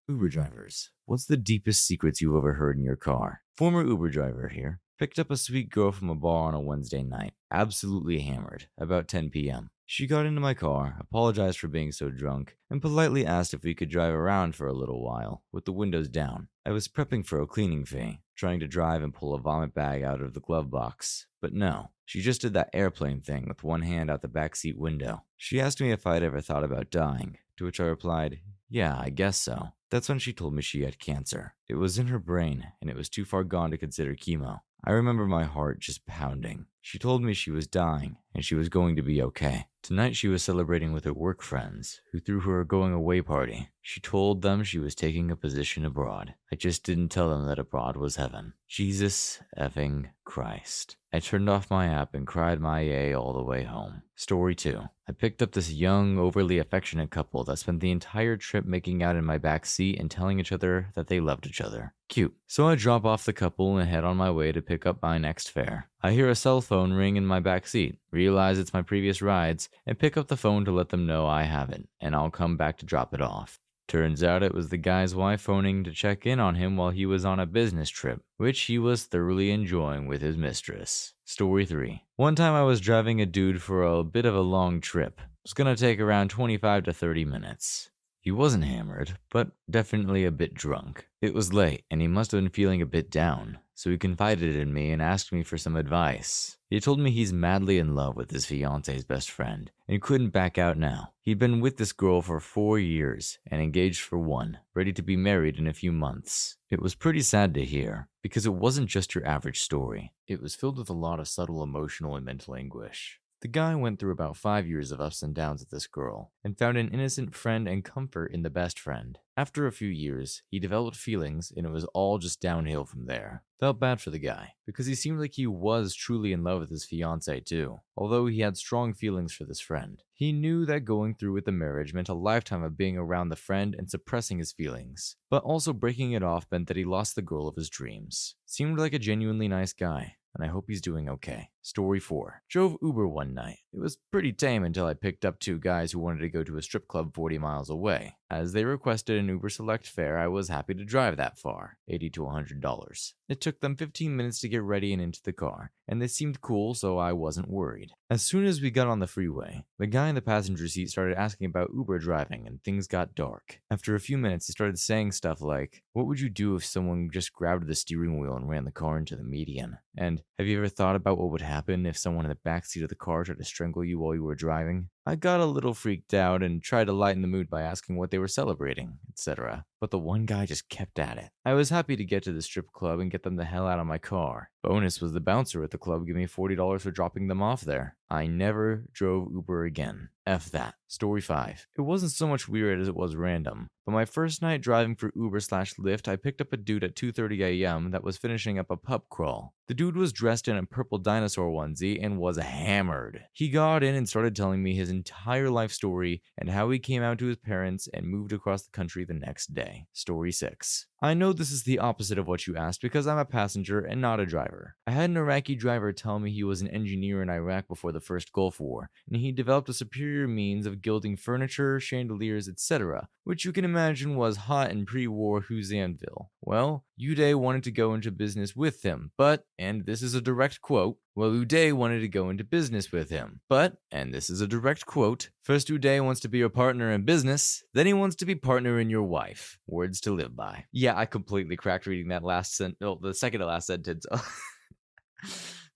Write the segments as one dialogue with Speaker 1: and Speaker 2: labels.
Speaker 1: Uber drivers, what's the deepest secrets you've overheard in your car? Former Uber driver here. Picked up a sweet girl from a bar on a Wednesday night, absolutely hammered, about 10 p.m. She got into my car, apologized for being so drunk, and politely asked if we could drive around for a little while, with the windows down. I was prepping for a cleaning fee, trying to drive and pull a vomit bag out of the glove box. But no, she just did that airplane thing with one hand out the backseat window. She asked me if I'd ever thought about dying, to which I replied, yeah, I guess so. That's when she told me she had cancer. It was in her brain, and it was too far gone to consider chemo. I remember my heart just pounding. She told me she was dying, and she was going to be okay. Tonight she was celebrating with her work friends, who threw her a going-away party. She told them she was taking a position abroad. I just didn't tell them that abroad was heaven. Jesus effing Christ. I turned off my app and cried my yay all the way home. Story 2. I picked up this young, overly affectionate couple that spent the entire trip making out in my back seat and telling each other that they loved each other. Cute. So I drop off the couple and head on my way to pick up my next fare. I hear a cell phone ring in my back seat, realize it's my previous rides, and pick up the phone to let them know I have it, and I'll come back to drop it off. Turns out it was the guy's wife phoning to check in on him while he was on a business trip, which he was thoroughly enjoying with his mistress. Story 3. One time I was driving a dude for a bit of a long trip. It was gonna take around 25 to 30 minutes. He wasn't hammered, but definitely a bit drunk. It was late, and he must have been feeling a bit down, so he confided in me and asked me for some advice. He told me he's madly in love with his fiance's best friend, and couldn't back out now. He'd been with this girl for 4 years, and engaged for 1, ready to be married in a few months. It was pretty sad to hear, because it wasn't just your average story. It was filled with a lot of subtle emotional and mental anguish. The guy went through about 5 years of ups and downs with this girl, and found an innocent friend and comfort in the best friend. After a few years, he developed feelings, and it was all just downhill from there. Felt bad for the guy, because he seemed like he was truly in love with his fiancée too, although he had strong feelings for this friend. He knew that going through with the marriage meant a lifetime of being around the friend and suppressing his feelings, but also breaking it off meant that he lost the girl of his dreams. Seemed like a genuinely nice guy, and I hope he's doing okay. Story 4. Drove Uber one night. It was pretty tame until I picked up 2 guys who wanted to go to a strip club 40 miles away. As they requested an Uber Select fare, I was happy to drive that far, $80 to $100. It took them 15 minutes to get ready and into the car, and they seemed cool, so I wasn't worried. As soon as we got on the freeway, the guy in the passenger seat started asking about Uber driving, and things got dark. After a few minutes, he started saying stuff like, "What would you do if someone just grabbed the steering wheel and ran the car into the median?" And, "Have you ever thought about what would happen if someone in the backseat of the car tried to strangle you while you were driving?" I got a little freaked out and tried to lighten the mood by asking what they were celebrating, etc. But the one guy just kept at it. I was happy to get to the strip club and get them the hell out of my car. Bonus was the bouncer at the club giving me $40 for dropping them off there. I never drove Uber again. F that. Story 5. It wasn't so much weird as it was random, but my first night driving for Uber/Lyft, I picked up a dude at 2:30 a.m. that was finishing up a pub crawl. The dude was dressed in a purple dinosaur onesie and was hammered. He got in and started telling me his entire life story and how he came out to his parents and moved across the country the next day. Story 6. I know this is the opposite of what you asked because I'm a passenger and not a driver. I had an Iraqi driver tell me he was an engineer in Iraq before the first Gulf War, and he developed a superior means of gilding furniture, chandeliers, etc., which you can imagine was hot in pre-war Husseinville. Well, Uday wanted to go into business with him, but, and this is a direct quote, Uday wanted to go into business with him. But, and this is a direct quote, first Uday wants to be your partner in business, then he wants to be partner in your wife. Words to live by. Yeah, I completely cracked reading that the second to last sentence.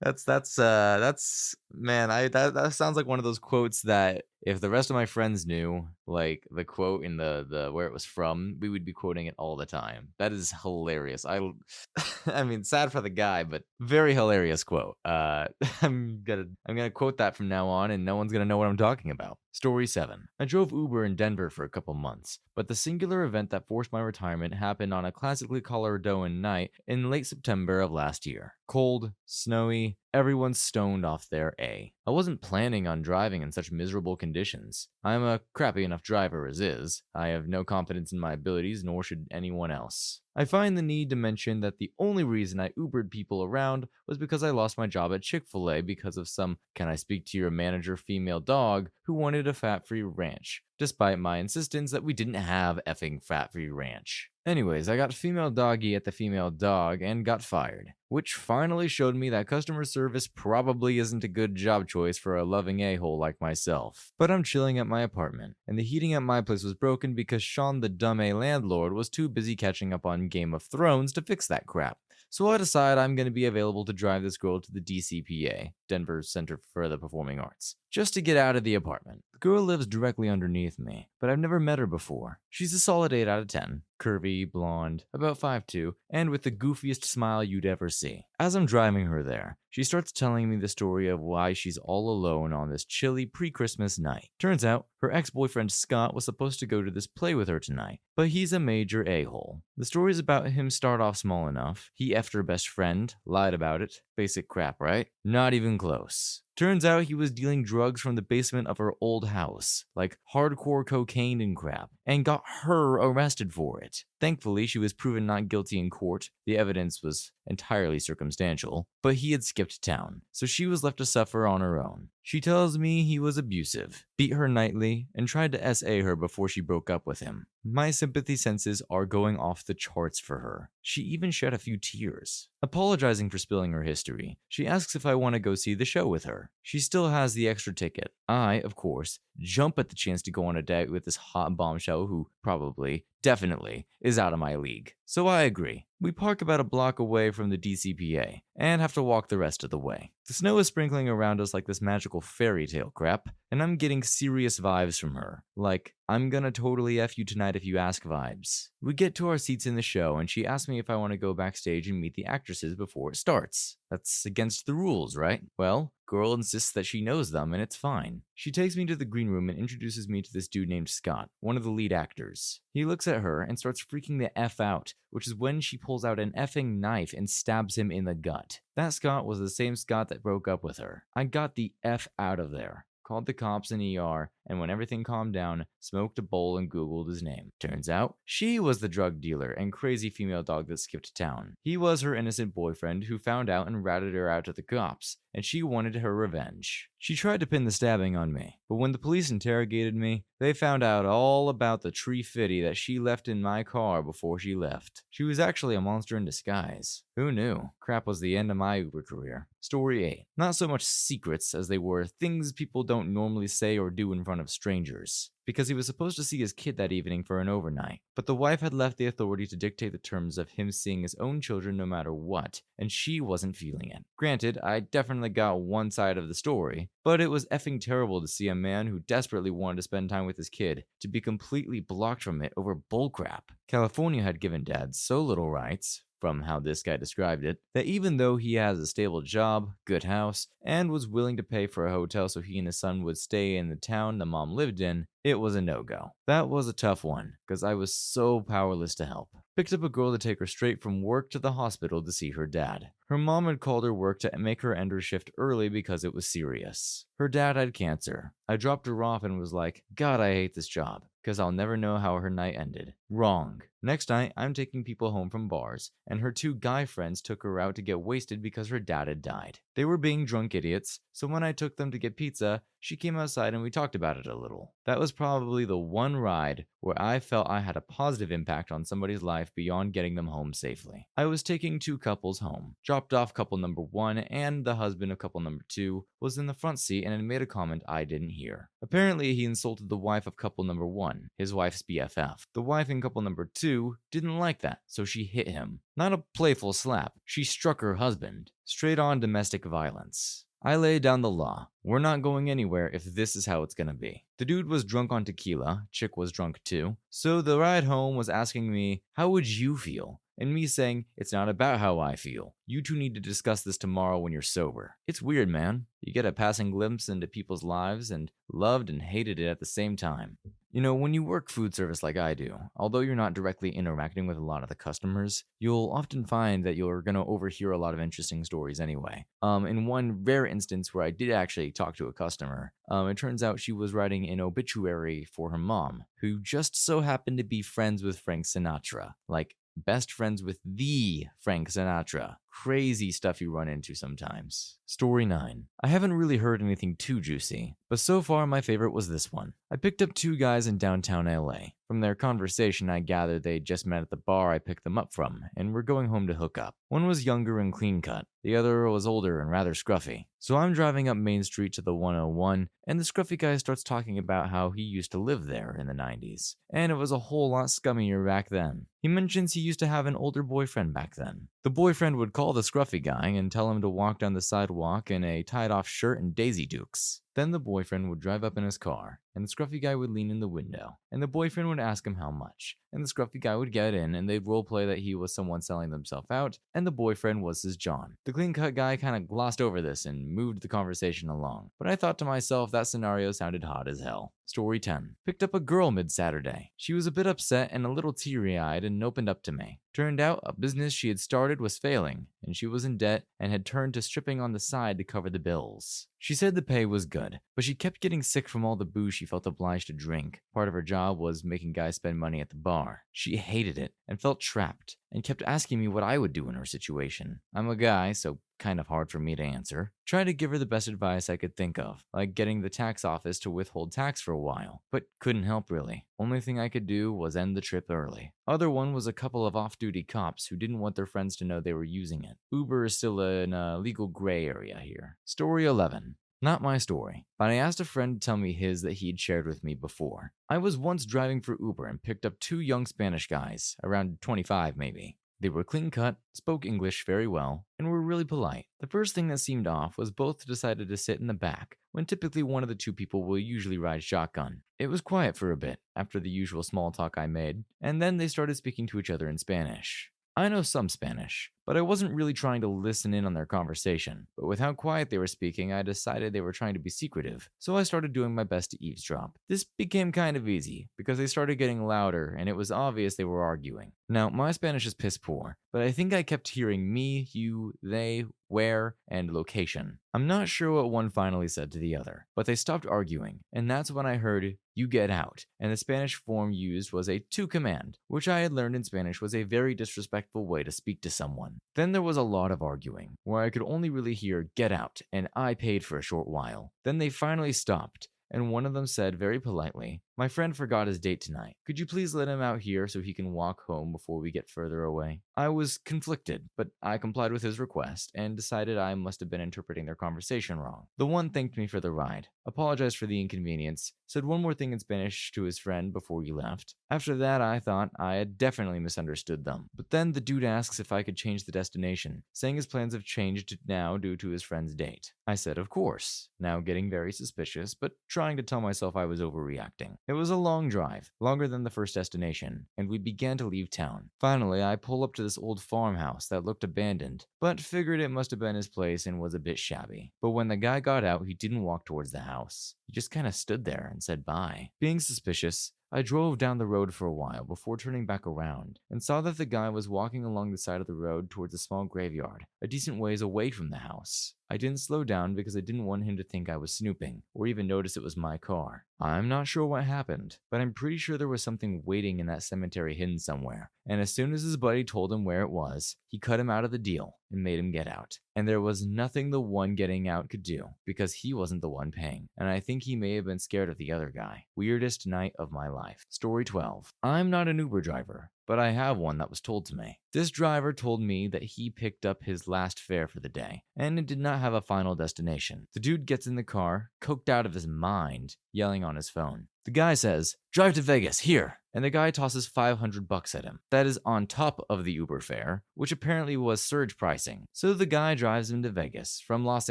Speaker 1: That's man, that sounds like one of those quotes that if the rest of my friends knew, like the quote in the where it was from, we would be quoting it all the time. That is hilarious. I mean, sad for the guy, but very hilarious quote. I'm gonna quote that from now on, and no one's gonna know what I'm talking about. Story 7. I drove Uber in Denver for a couple months, but the singular event that forced my retirement happened on a classically Coloradoan night in late September of last year. Cold, snowy, everyone's stoned off their A. I wasn't planning on driving in such miserable conditions. I'm a crappy enough driver as is. I have no confidence in my abilities, nor should anyone else. I find the need to mention that the only reason I Ubered people around was because I lost my job at Chick-fil-A because of some "can I speak to your manager" female dog who wanted a fat-free ranch, despite my insistence that we didn't have effing fat-free ranch. Anyways, I got female doggy at the female dog and got fired, which finally showed me that customer service probably isn't a good job choice for a loving a-hole like myself. But I'm chilling at my apartment, and the heating at my place was broken because Sean the dumb A landlord was too busy catching up on Game of Thrones to fix that crap. So I decide I'm going to be available to drive this girl to the DCPA, Denver Center for the Performing Arts, just to get out of the apartment. The girl lives directly underneath me, but I've never met her before. She's a solid 8 out of 10. Curvy, blonde, about 5'2", and with the goofiest smile you'd ever see. As I'm driving her there, she starts telling me the story of why she's all alone on this chilly pre-Christmas night. Turns out, her ex-boyfriend Scott was supposed to go to this play with her tonight, but he's a major a-hole. The story's about him start off small enough. He effed her best friend, lied about it. Basic crap, right? Not even close. Turns out he was dealing drugs from the basement of her old house, like hardcore cocaine and crap, and got her arrested for it. Thankfully, she was proven not guilty in court. The evidence was entirely circumstantial, but he had skipped town, so she was left to suffer on her own. She tells me he was abusive, beat her nightly, and tried to SA her before she broke up with him. My sympathy senses are going off the charts for her. She even shed a few tears. Apologizing for spilling her history, she asks if I want to go see the show with her. She still has the extra ticket. I, of course, jump at the chance to go on a date with this hot bombshell who probably, definitely, is out of my league. So I agree. We park about a block away from the DCPA and have to walk the rest of the way. The snow is sprinkling around us like this magical fairy tale crap, and I'm getting serious vibes from her. Like, "I'm gonna totally F you tonight if you ask" vibes. We get to our seats in the show, and she asks me if I want to go backstage and meet the actresses before it starts. That's against the rules, right? Well, girl insists that she knows them, and it's fine. She takes me to the green room and introduces me to this dude named Scott, one of the lead actors. He looks at her and starts freaking the F out, which is when she pulls out an effing knife and stabs him in the gut. That Scott was the same Scott that broke up with her. I got the F out of there. Called the cops and ER, and when everything calmed down, smoked a bowl and Googled his name. Turns out, she was the drug dealer and crazy female dog that skipped town. He was her innocent boyfriend who found out and ratted her out to the cops, and she wanted her revenge. She tried to pin the stabbing on me, but when the police interrogated me, they found out all about the tree fitty that she left in my car before she left. She was actually a monster in disguise. Who knew? Crap was the end of my Uber career. Story 8. Not so much secrets as they were things people don't normally say or do in front of strangers. Because he was supposed to see his kid that evening for an overnight, but the wife had left the authority to dictate the terms of him seeing his own children no matter what, and she wasn't feeling it. Granted, I definitely got one side of the story, but it was effing terrible to see a man who desperately wanted to spend time with his kid to be completely blocked from it over bullcrap. California had given dads so little rights, from how this guy described it, that even though he has a stable job, good house, and was willing to pay for a hotel so he and his son would stay in the town the mom lived in, it was a no-go. That was a tough one, because I was so powerless to help. Picked up a girl to take her straight from work to the hospital to see her dad. Her mom had called her work to make her end her shift early because it was serious. Her dad had cancer. I dropped her off and was like, God, I hate this job, because I'll never know how her night ended. Wrong. Next night, I'm taking people home from bars, and her 2 guy friends took her out to get wasted because her dad had died. They were being drunk idiots, so when I took them to get pizza, she came outside and we talked about it a little. That was probably the one ride where I felt I had a positive impact on somebody's life beyond getting them home safely. I was taking 2 couples home. Dropped off couple number 1, and the husband of couple number 2 was in the front seat and had made a comment I didn't hear. Apparently, he insulted the wife of couple number 1, his wife's BFF. The wife in couple number 2 didn't like that, so she hit him. Not a playful slap, she struck her husband. Straight on domestic violence. I laid down the law. We're not going anywhere if this is how it's gonna be. The dude was drunk on tequila, chick was drunk too, so the ride home was asking me, how would you feel? And me saying, it's not about how I feel. You two need to discuss this tomorrow when you're sober. It's weird, man. You get a passing glimpse into people's lives and loved and hated it at the same time. When you work food service like I do, although you're not directly interacting with a lot of the customers, you'll often find that you're going to overhear a lot of interesting stories anyway. In one rare instance where I did actually talk to a customer, it turns out she was writing an obituary for her mom, who just so happened to be friends with Frank Sinatra. Like, best friends with the Frank Sinatra. Crazy stuff you run into sometimes. Story 9. I haven't really heard anything too juicy, but so far my favorite was this one. I picked up two guys in downtown LA. From their conversation, I gathered they'd just met at the bar I picked them up from, and were going home to hook up. One was younger and clean cut, the other was older and rather scruffy. So I'm driving up Main Street to the 101, and the scruffy guy starts talking about how he used to live there in the 90s, and it was a whole lot scummier back then. He mentions he used to have an older boyfriend back then. The boyfriend would call the scruffy guy and tell him to walk down the sidewalk in a tied-off shirt and Daisy Dukes. Then the boyfriend would drive up in his car, and the scruffy guy would lean in the window, and the boyfriend would ask him how much, and the scruffy guy would get in, and they'd roleplay that he was someone selling themselves out, and the boyfriend was his John. The clean-cut guy kind of glossed over this and moved the conversation along, but I thought to myself that scenario sounded hot as hell. Story 10. Picked up a girl mid-Saturday. She was a bit upset and a little teary-eyed and opened up to me. Turned out a business she had started was failing, and she was in debt and had turned to stripping on the side to cover the bills. She said the pay was good, but she kept getting sick from all the booze she felt obliged to drink. Part of her job was making guys spend money at the bar. She hated it and felt trapped, and kept asking me what I would do in her situation. I'm a guy, so kind of hard for me to answer. Tried to give her the best advice I could think of, like getting the tax office to withhold tax for a while, but couldn't help really. Only thing I could do was end the trip early. Other one was a couple of off-duty cops who didn't want their friends to know they were using it. Uber is still in a legal gray area here. Story 11. Not my story, but I asked a friend to tell me his that he'd shared with me before. I was once driving for Uber and picked up two young Spanish guys, around 25 maybe. They were clean-cut, spoke English very well, and were really polite. The first thing that seemed off was both decided to sit in the back, when typically one of the two people will usually ride shotgun. It was quiet for a bit, after the usual small talk I made, and then they started speaking to each other in Spanish. I know some Spanish, but I wasn't really trying to listen in on their conversation. But with how quiet they were speaking, I decided they were trying to be secretive, so I started doing my best to eavesdrop. This became kind of easy, because they started getting louder, and it was obvious they were arguing. Now, my Spanish is piss poor, but I think I kept hearing me, you, they, where, and location. I'm not sure what one finally said to the other, but they stopped arguing, and that's when I heard, "You get out," and the Spanish form used was a to command, which I had learned in Spanish was a very disrespectful way to speak to someone. Then there was a lot of arguing, where I could only really hear "get out," and I paid for a short while. Then they finally stopped, and one of them said very politely, "My friend forgot his date tonight. Could you please let him out here so he can walk home before we get further away?" I was conflicted, but I complied with his request and decided I must have been interpreting their conversation wrong. The one thanked me for the ride, apologized for the inconvenience, said one more thing in Spanish to his friend before he left. After that, I thought I had definitely misunderstood them. But then the dude asks if I could change the destination, saying his plans have changed now due to his friend's date. I said of course, now getting very suspicious, but trying to tell myself I was overreacting. It was a long drive, longer than the first destination, and we began to leave town. Finally, I pull up to this old farmhouse that looked abandoned, but figured it must have been his place and was a bit shabby. But when the guy got out, he didn't walk towards the house. He just kind of stood there and said bye. Being suspicious, I drove down the road for a while before turning back around, and saw that the guy was walking along the side of the road towards a small graveyard, a decent ways away from the house. I didn't slow down because I didn't want him to think I was snooping, or even notice it was my car. I'm not sure what happened, but I'm pretty sure there was something waiting in that cemetery hidden somewhere, and as soon as his buddy told him where it was, he cut him out of the deal and made him get out. And there was nothing the one getting out could do, because he wasn't the one paying, and I think he may have been scared of the other guy. Weirdest night of my life. Story 12. I'm not an Uber driver, but I have one that was told to me. This driver told me that he picked up his last fare for the day, and it did not have a final destination. The dude gets in the car, coked out of his mind, yelling on his phone. The guy says, "Drive to Vegas, here!" And the guy tosses $500 at him. That is on top of the Uber fare, which apparently was surge pricing. So the guy drives him to Vegas from Los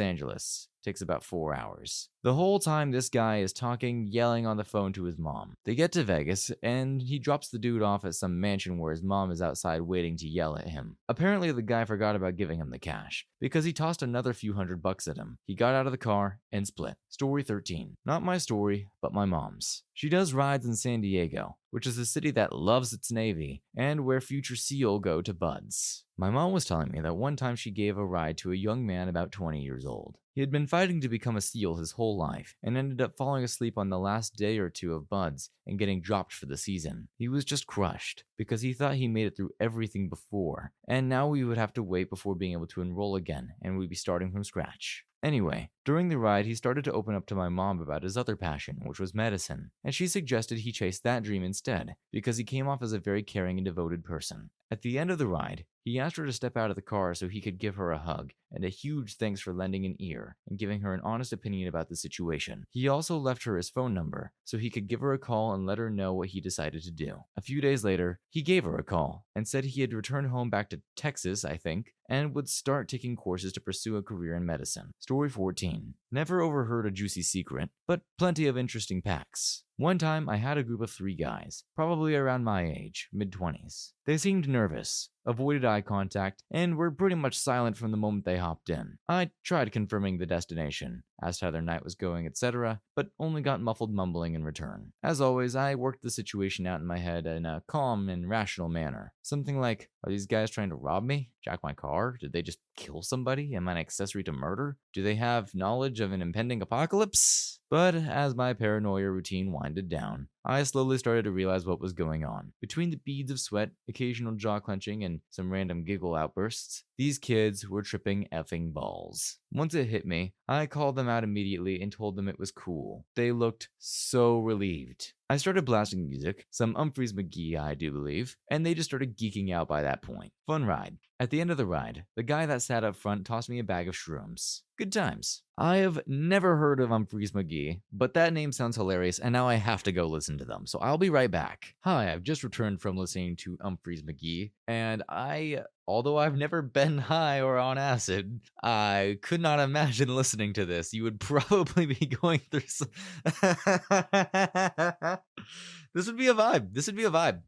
Speaker 1: Angeles. Takes about 4 hours. The whole time, this guy is talking, yelling on the phone to his mom. They get to Vegas, and he drops the dude off at some mansion where his mom is outside waiting to yell at him. Apparently, the guy forgot about giving him the cash, because he tossed another few $100 at him. He got out of the car and split. Story 13. Not my story, but my mom's. She does rides in San Diego, which is a city that loves its Navy, and where future SEAL go to buds. My mom was telling me that one time she gave a ride to a young man about 20 years old. He had been fighting to become a SEAL his whole life, and ended up falling asleep on the last day or two of buds and getting dropped for the season. He was just crushed, because he thought he made it through everything before, and now we would have to wait before being able to enroll again, and we'd be starting from scratch. Anyway, during the ride, he started to open up to my mom about his other passion, which was medicine, and she suggested he chase that dream instead, because he came off as a very caring and devoted person. At the end of the ride, he asked her to step out of the car so he could give her a hug, and a huge thanks for lending an ear and giving her an honest opinion about the situation. He also left her his phone number so he could give her a call and let her know what he decided to do. A few days later, he gave her a call and said he had returned home back to Texas, I think, and would start taking courses to pursue a career in medicine. Story 14. Never overheard a juicy secret, but plenty of interesting packs. One time, I had a group of 3 guys, probably around my age, mid-20s. They seemed nervous, avoided eye contact, and were pretty much silent from the moment they hopped in. I tried confirming the destination, asked how their night was going, etc., but only got muffled mumbling in return. As always, I worked the situation out in my head in a calm and rational manner. Something like, are these guys trying to rob me? Jack my car? Did they just kill somebody? Am I an accessory to murder? Do they have knowledge of an impending apocalypse? But as my paranoia routine winded down, I slowly started to realize what was going on. Between the beads of sweat, occasional jaw clenching, and some random giggle outbursts, these kids were tripping effing balls. Once it hit me, I called them out immediately and told them it was cool. They looked so relieved. I started blasting music, some Humphreys McGee, I do believe, and they just started geeking out by that point. Fun ride. At the end of the ride, the guy that sat up front tossed me a bag of shrooms. Good times. I have never heard of Humphreys McGee, but that name sounds hilarious, and now I have to go listen to them, so I'll be right back. Hi, I've just returned from listening to Humphreys McGee, and although I've never been high or on acid, I could not imagine listening to this. You would probably be going through some... This would be a vibe. This would be a vibe.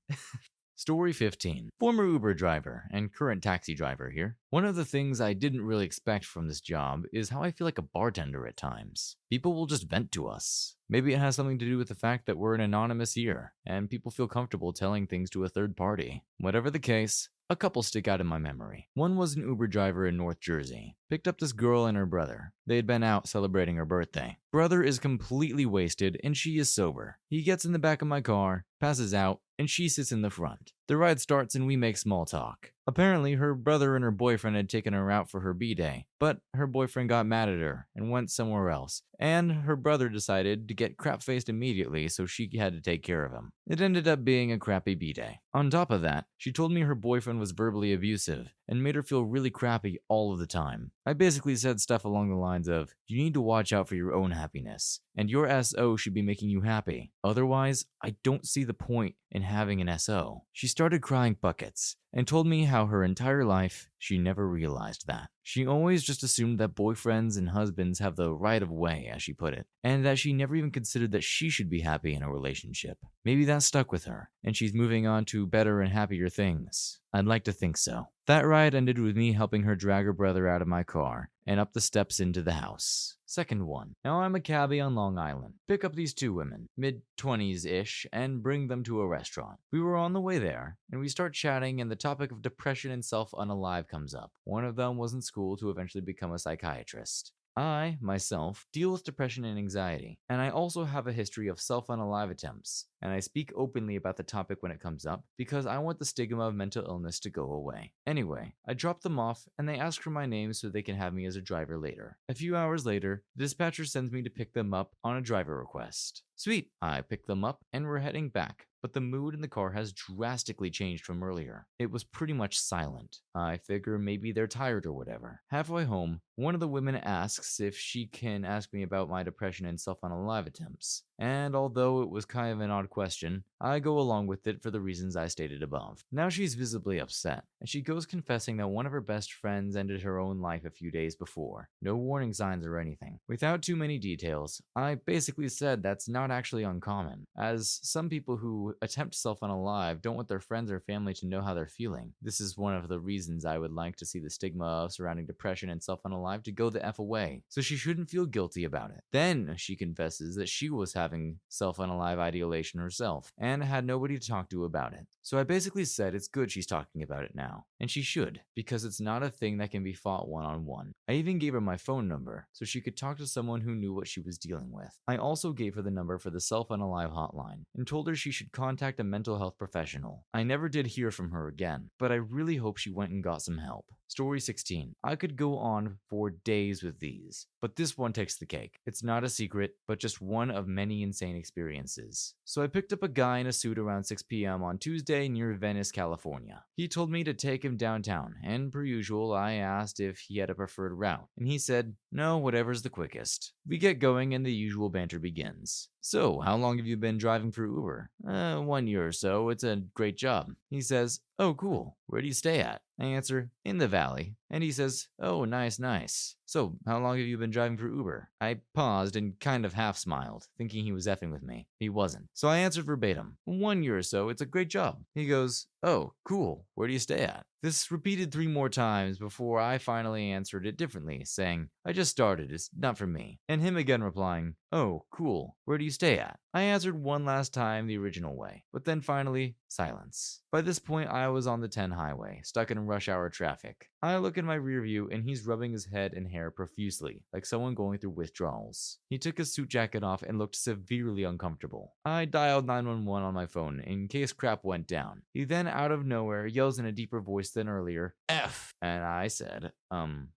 Speaker 1: Story 15. Former Uber driver and current taxi driver here. One of the things I didn't really expect from this job is how I feel like a bartender at times. People will just vent to us. Maybe it has something to do with the fact that we're an anonymous here, and people feel comfortable telling things to a third party. Whatever the case, a couple stick out in my memory. One was an Uber driver in North Jersey. Picked up this girl and her brother. They had been out celebrating her birthday. Brother is completely wasted and she is sober. He gets in the back of my car, passes out, and she sits in the front. The ride starts and we make small talk. Apparently, her brother and her boyfriend had taken her out for her B-day, but her boyfriend got mad at her and went somewhere else, and her brother decided to get crap-faced immediately, so she had to take care of him. It ended up being a crappy B-day. On top of that, she told me her boyfriend was verbally abusive and made her feel really crappy all of the time. I basically said stuff along the lines of, you need to watch out for your own happiness, and your SO should be making you happy. Otherwise, I don't see the point in having an SO. She started crying buckets and told me how her entire life she never realized that. She always just assumed that boyfriends and husbands have the right of way, as she put it, and that she never even considered that she should be happy in a relationship. Maybe that stuck with her, and she's moving on to better and happier things. I'd like to think so. That ride ended with me helping her drag her brother out of my car and up the steps into the house. Second one. Now I'm a cabbie on Long Island. Pick up these 2 women, mid-20s-ish, and bring them to a restaurant. We were on the way there, and we start chatting and the topic of depression and self-unalive comes up. One of them was in school to eventually become a psychiatrist. I, myself, deal with depression and anxiety, and I also have a history of self-unalive attempts, and I speak openly about the topic when it comes up because I want the stigma of mental illness to go away. Anyway, I drop them off and they ask for my name so they can have me as a driver later. A few hours later, the dispatcher sends me to pick them up on a driver request. Sweet, I pick them up and we're heading back. But the mood in the car has drastically changed from earlier. It was pretty much silent. I figure maybe they're tired or whatever. Halfway home, one of the women asks if she can ask me about my depression and self-unalive attempts. And although it was kind of an odd question, I go along with it for the reasons I stated above. Now she's visibly upset, and she goes confessing that one of her best friends ended her own life a few days before. No warning signs or anything. Without too many details, I basically said that's not actually uncommon, as some people who attempt self-unalive don't want their friends or family to know how they're feeling. This is one of the reasons I would like to see the stigma surrounding depression and self-unalive to go the F away, so she shouldn't feel guilty about it. Then she confesses that she was having self-unalive ideation herself, and had nobody to talk to about it. So I basically said it's good she's talking about it now, and she should, because it's not a thing that can be fought one-on-one. I even gave her my phone number, so she could talk to someone who knew what she was dealing with. I also gave her the number for the self-unalive hotline, and told her she should contact a mental health professional. I never did hear from her again, but I really hope she went and got some help. Story 16. I could go on for days with these, but this one takes the cake. It's not a secret, but just one of many insane experiences. So I picked up a guy in a suit around 6 p.m. on Tuesday near Venice, California. He told me to take him downtown, and per usual, I asked if he had a preferred route, and he said, no, whatever's the quickest. We get going and the usual banter begins. So, how long have you been driving for Uber? 1 year or so. It's a great job. He says, oh, cool. Where do you stay at? I answer, in the valley. And he says, oh, nice, nice. So, how long have you been driving for Uber? I paused and kind of half smiled, thinking he was effing with me. He wasn't. So I answered verbatim, 1 year or so. It's a great job. He goes, oh, cool. Where do you stay at? This repeated 3 more times before I finally answered it differently, saying, I just started, it's not for me. And him again replying, oh, cool. Where do you stay at? I answered one last time the original way, but then finally, silence. By this point, I was on the 10 highway, stuck in rush hour traffic. I look in my rear view and he's rubbing his head and hair profusely, like someone going through withdrawals. He took his suit jacket off and looked severely uncomfortable. I dialed 911 on my phone in case crap went down. He then, out of nowhere, yells in a deeper voice than earlier, F! And I said,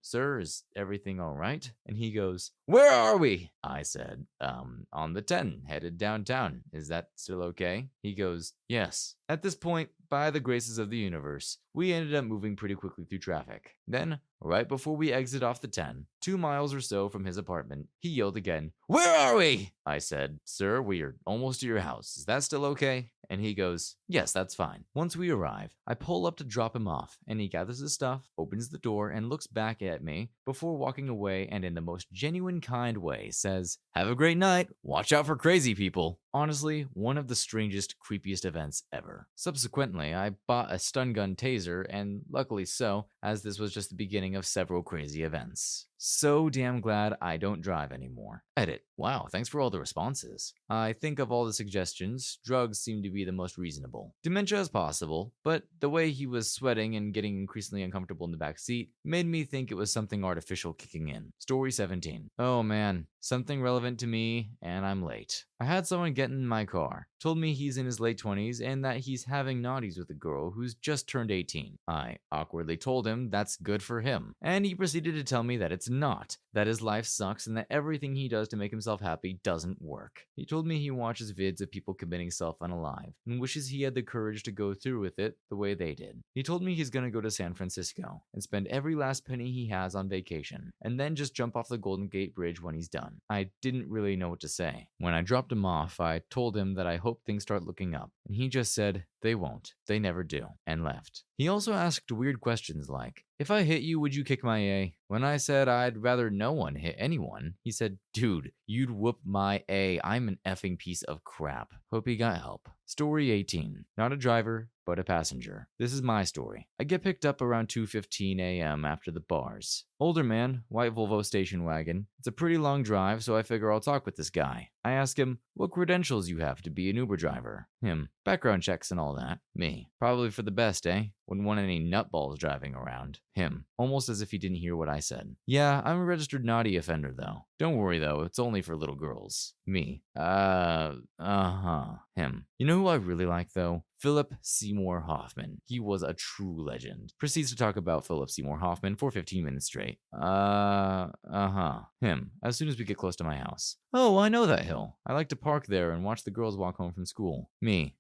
Speaker 1: sir, is everything alright? And he goes, where are we? I said, on the 10, headed downtown. Is that still okay? He goes, yes. At this point, by the graces of the universe, we ended up moving pretty quickly through traffic. Then, right before we exit off the 10, 2 miles or so from his apartment, he yelled again, where are we? I said, sir, we are almost to your house. Is that still okay? And he goes, yes, that's fine. Once we arrive, I pull up to drop him off, and he gathers his stuff, opens the door, and looks back at me before walking away and in the most genuine kind way says, have a great night. Watch out for crazy people. Honestly, one of the strangest, creepiest events ever. Subsequently, I bought a stun gun taser, and luckily so, as this was just the beginning of several crazy events. So damn glad I don't drive anymore. Edit. Wow, thanks for all the responses. I think of all the suggestions, drugs seem to be the most reasonable. Dementia is possible, but the way he was sweating and getting increasingly uncomfortable in the back seat made me think it was something artificial kicking in. Story 17. Oh man, something relevant to me, and I'm late. I had someone get in my car, told me he's in his late 20s and that he's having naughties with a girl who's just turned 18. I awkwardly told him that's good for him, and he proceeded to tell me that it's not, that his life sucks and that everything he does to make himself happy doesn't work. He told me he watches vids of people committing self-unalive and wishes he had the courage to go through with it the way they did. He told me he's gonna go to San Francisco and spend every last penny he has on vacation, and then just jump off the Golden Gate Bridge when he's done. I didn't really know what to say. When I dropped him off, I told him that I hope things start looking up, and he just said, they won't. They never do, and left. He also asked weird questions like, if I hit you, would you kick my A? When I said I'd rather no one hit anyone, he said, dude, you'd whoop my A. I'm an effing piece of crap. Hope he got help. Story 18. Not a driver, but a passenger. This is my story. I get picked up around 2:15 a.m. after the bars. Older man, white Volvo station wagon. It's a pretty long drive, so I figure I'll talk with this guy. I ask him, what credentials you have to be an Uber driver? Him, background checks and all that. Me, probably for the best, eh? Wouldn't want any nutballs driving around. Him, almost as if he didn't hear what I said. Yeah, I'm a registered naughty offender though. Don't worry though, it's only for little girls. Me, Him. You know who I really like though? Philip Seymour Hoffman. He was a true legend. Proceeds to talk about Philip Seymour Hoffman for 15 minutes straight. Him. As soon as we get close to my house. Oh, I know that hill. I like to park there and watch the girls walk home from school. Me.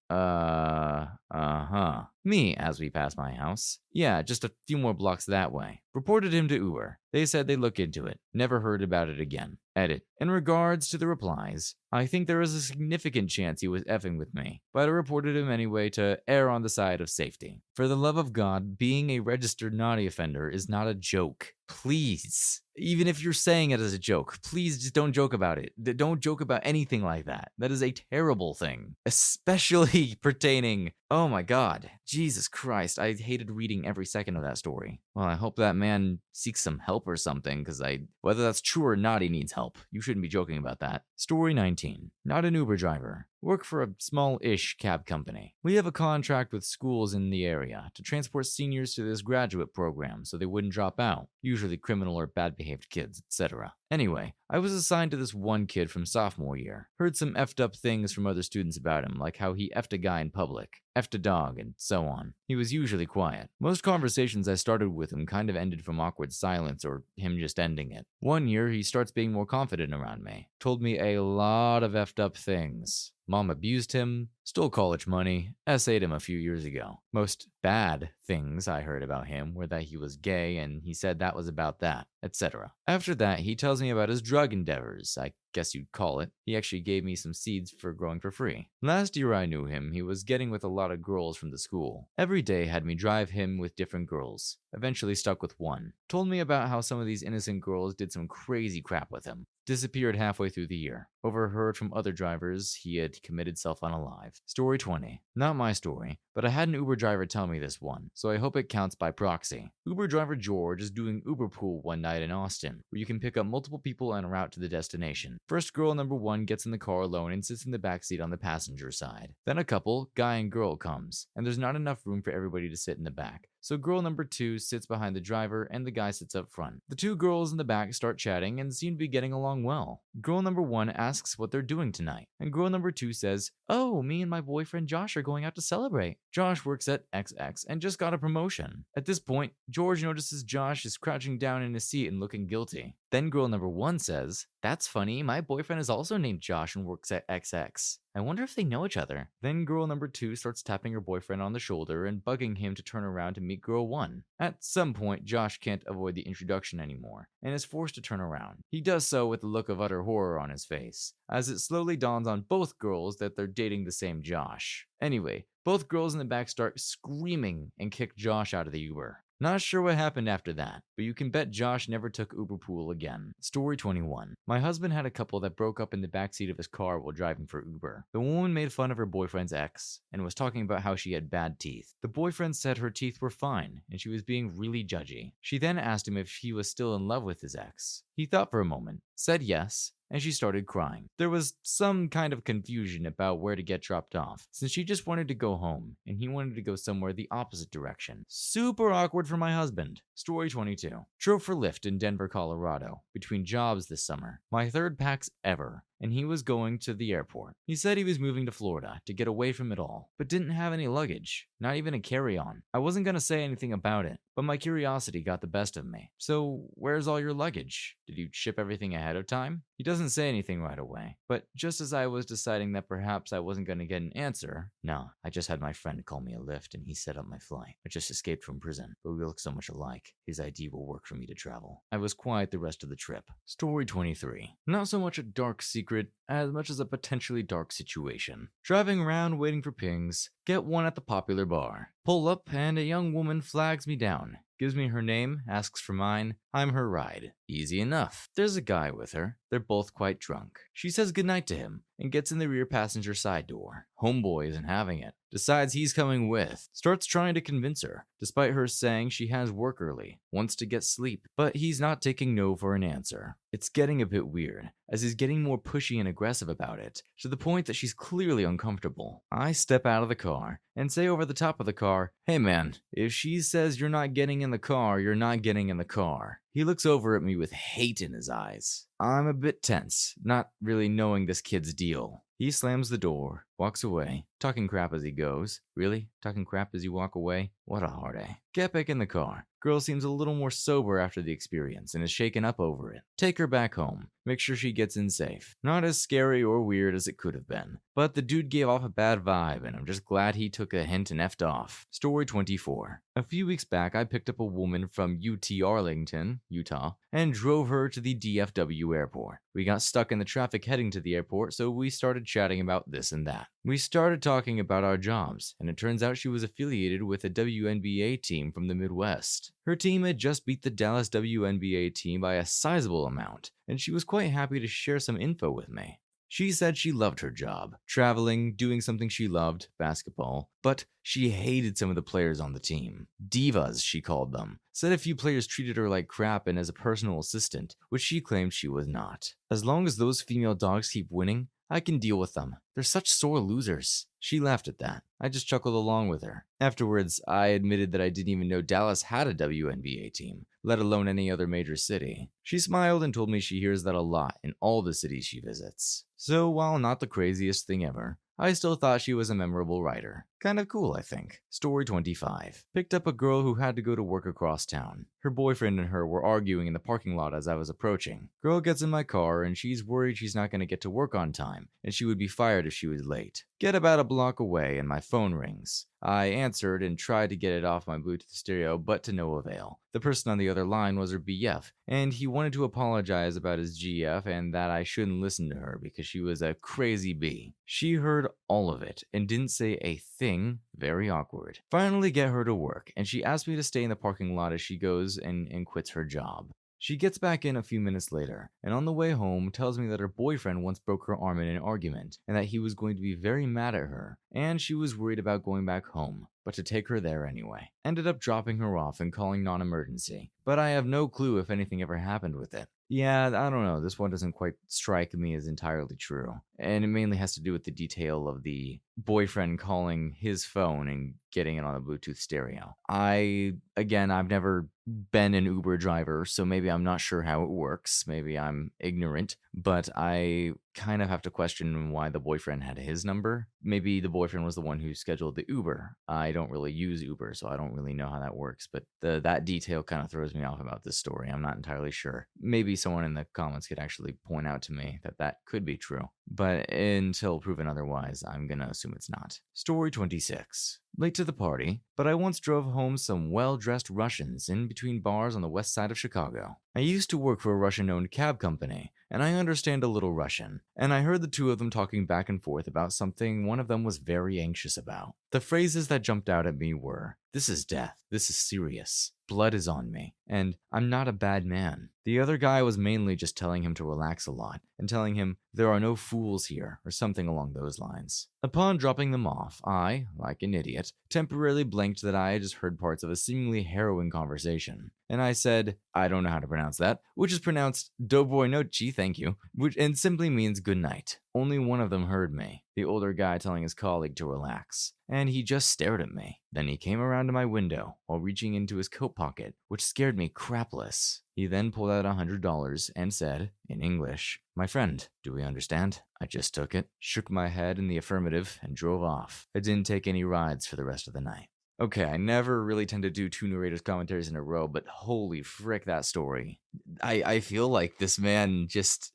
Speaker 1: Me, as we pass my house. Yeah, just a few more blocks that way. Reported him to Uber. They said they'd look into it. Never heard about it again. Edit. In regards to the replies, I think there is a significant chance he was effing with me, but I reported him anyway to err on the side of safety. For the love of God, being a registered naughty offender is not a joke. Please. Even if you're saying it as a joke, please just don't joke about it. Don't joke about anything like that. That is a terrible thing. Especially pertaining, oh my God, Jesus Christ, I hated reading every second of that story. Well, I hope that man seeks some help or something, because whether that's true or not, he needs help. You shouldn't be joking about that. Story 19. Not an Uber driver. Work for a small-ish cab company. We have a contract with schools in the area to transport seniors to this graduate program so they wouldn't drop out, usually criminal or bad-behaved kids, etc. Anyway, I was assigned to this one kid from sophomore year. Heard some effed up things from other students about him, like how he effed a guy in public, effed a dog, and so on. He was usually quiet. Most conversations I started with him kind of ended from awkward silence or him just ending it. One year, he starts being more confident around me. Told me a lot of effed up things. Mom abused him, stole college money, essayed him a few years ago. Most bad things I heard about him were that he was gay and he said that was about that, etc. After that, he tells me about his drug endeavors, I guess you'd call it. He actually gave me some seeds for growing for free. Last year I knew him, he was getting with a lot of girls from the school. Every day had me drive him with different girls. Eventually stuck with one. Told me about how some of these innocent girls did some crazy crap with him. Disappeared halfway through the year. Overheard from other drivers he had committed self-unalive. Story 20. Not my story, but I had an Uber driver tell me this one, so I hope it counts by proxy. Uber driver George is doing Uber pool one night in Austin, where you can pick up multiple people en route to the destination. First girl number 1 gets in the car alone and sits in the backseat on the passenger side. Then a couple, guy and girl, comes, and there's not enough room for everybody to sit in the back. So girl number 2 sits behind the driver and the guy sits up front. The two girls in the back start chatting and seem to be getting along well. Girl number 1 asks what they're doing tonight, and girl number 2 says, "Oh, me and my boyfriend Josh are going out to celebrate. Josh works at XX and just got a promotion." At this point, George notices Josh is crouching down in his seat and looking guilty. Then girl number 1 says, "That's funny, my boyfriend is also named Josh and works at XX. I wonder if they know each other." Then girl number 2 starts tapping her boyfriend on the shoulder and bugging him to turn around to meet girl 1. At some point, Josh can't avoid the introduction anymore and is forced to turn around. He does so with a look of utter horror on his face, as it slowly dawns on both girls that they're dating the same Josh. Anyway, both girls in the back start screaming and kick Josh out of the Uber. Not sure what happened after that, but you can bet Josh never took Uber pool again. Story 21. My husband had a couple that broke up in the backseat of his car while driving for Uber. The woman made fun of her boyfriend's ex and was talking about how she had bad teeth. The boyfriend said her teeth were fine and she was being really judgy. She then asked him if he was still in love with his ex. He thought for a moment, said yes, and she started crying. There was some kind of confusion about where to get dropped off, since she just wanted to go home, and he wanted to go somewhere the opposite direction. Super awkward for my husband. Story 22. Drove for Lyft in Denver, Colorado, between jobs this summer. My third PAX ever, and he was going to the airport. He said he was moving to Florida to get away from it all, but didn't have any luggage, not even a carry-on. I wasn't gonna say anything about it, but my curiosity got the best of me. "So, where's all your luggage? Did you ship everything ahead of time?" He doesn't say anything right away, but just as I was deciding that perhaps I wasn't gonna get an answer, "No, I just had my friend call me a Lyft and he set up my flight. I just escaped from prison, but we look so much alike. His ID will work for me to travel." I was quiet the rest of the trip. Story 23. Not so much a dark secret as much as a potentially dark situation. Driving around waiting for pings, get one at the popular bar. Pull up and a young woman flags me down. Gives me her name, asks for mine. I'm her ride. Easy enough. There's a guy with her. They're both quite drunk. She says goodnight to him and gets in the rear passenger side door. Homeboy isn't having it. Decides he's coming with. Starts trying to convince her, despite her saying she has work early. Wants to get sleep, but he's not taking no for an answer. It's getting a bit weird, as he's getting more pushy and aggressive about it, to the point that she's clearly uncomfortable. I step out of the car and say over the top of the car, "Hey man, if she says you're not getting in the car, you're not getting in the car." He looks over at me with hate in his eyes. I'm a bit tense, not really knowing this kid's deal. He slams the door, Walks away, talking crap as he goes. Really? Talking crap as you walk away? What a hard A. Get back in the car. Girl seems a little more sober after the experience and is shaken up over it. Take her back home. Make sure she gets in safe. Not as scary or weird as it could have been, but the dude gave off a bad vibe and I'm just glad he took a hint and effed off. Story 24. A few weeks back, I picked up a woman from UT Arlington, Utah, and drove her to the DFW airport. We got stuck in the traffic heading to the airport, so we started chatting about this and that. We started talking about our jobs, and it turns out she was affiliated with a WNBA team from the Midwest. Her team had just beat the Dallas WNBA team by a sizable amount, and she was quite happy to share some info with me. She said she loved her job, traveling, doing something she loved, basketball, but she hated some of the players on the team. Divas, she called them. Said a few players treated her like crap and as a personal assistant, which she claimed she was not. As long as those female dogs keep winning, I can deal with them. They're such sore losers. She laughed at that. I just chuckled along with her. Afterwards, I admitted that I didn't even know Dallas had a WNBA team, let alone any other major city. She smiled and told me she hears that a lot in all the cities she visits. So while not the craziest thing ever, I still thought she was a memorable writer. Kind of cool, I think. Story 25. Picked up a girl who had to go to work across town. Her boyfriend and her were arguing in the parking lot as I was approaching. Girl gets in my car and she's worried she's not going to get to work on time and she would be fired if she was late. Get about a block away and my phone rings. I answered and tried to get it off my Bluetooth stereo, but to no avail. The person on the other line was her BF, and he wanted to apologize about his GF and that I shouldn't listen to her because she was a crazy bee. She heard all of it and didn't say a thing. Very awkward. Finally get her to work, and she asked me to stay in the parking lot as she goes and quits her job. She gets back in a few minutes later, and on the way home tells me that her boyfriend once broke her arm in an argument, and that he was going to be very mad at her, and she was worried about going back home, but to take her there anyway. Ended up dropping her off and calling non-emergency, but I have no clue if anything ever happened with it. Yeah, I don't know, this one doesn't quite strike me as entirely true, and it mainly has to do with the detail of the boyfriend calling his phone and getting it on a Bluetooth stereo. I've never been an Uber driver, so maybe I'm not sure how it works. Maybe I'm ignorant, but I kind of have to question why the boyfriend had his number. Maybe the boyfriend was the one who scheduled the Uber. I don't really use Uber, so I don't really know how that works, but that detail kind of throws me off about this story. I'm not entirely sure. Maybe someone in the comments could actually point out to me that could be true, but until proven otherwise, I'm gonna assume it's not. Story 26. Late to the party, but I once drove home some well-dressed Russians in between bars on the west side of Chicago. I used to work for a Russian-owned cab company, and I understand a little Russian, and I heard the two of them talking back and forth about something one of them was very anxious about. The phrases that jumped out at me were, "This is death, this is serious, blood is on me, and I'm not a bad man." The other guy was mainly just telling him to relax a lot, and telling him, "There are no fools here," or something along those lines. Upon dropping them off, I, like an idiot, temporarily blanked that I had just heard parts of a seemingly harrowing conversation. And I said, I don't know how to pronounce that, which is pronounced Dobroy nochi, thank you, and simply means good night. Only one of them heard me, the older guy telling his colleague to relax, and he just stared at me. Then he came around to my window while reaching into his coat pocket, which scared me crapless. He then pulled out $100 and said, in English, "My friend, do we understand?" I just took it, shook my head in the affirmative, and drove off. I didn't take any rides for the rest of the night. Okay, I never really tend to do two narrators' commentaries in a row, but holy frick, that story. I feel like this man just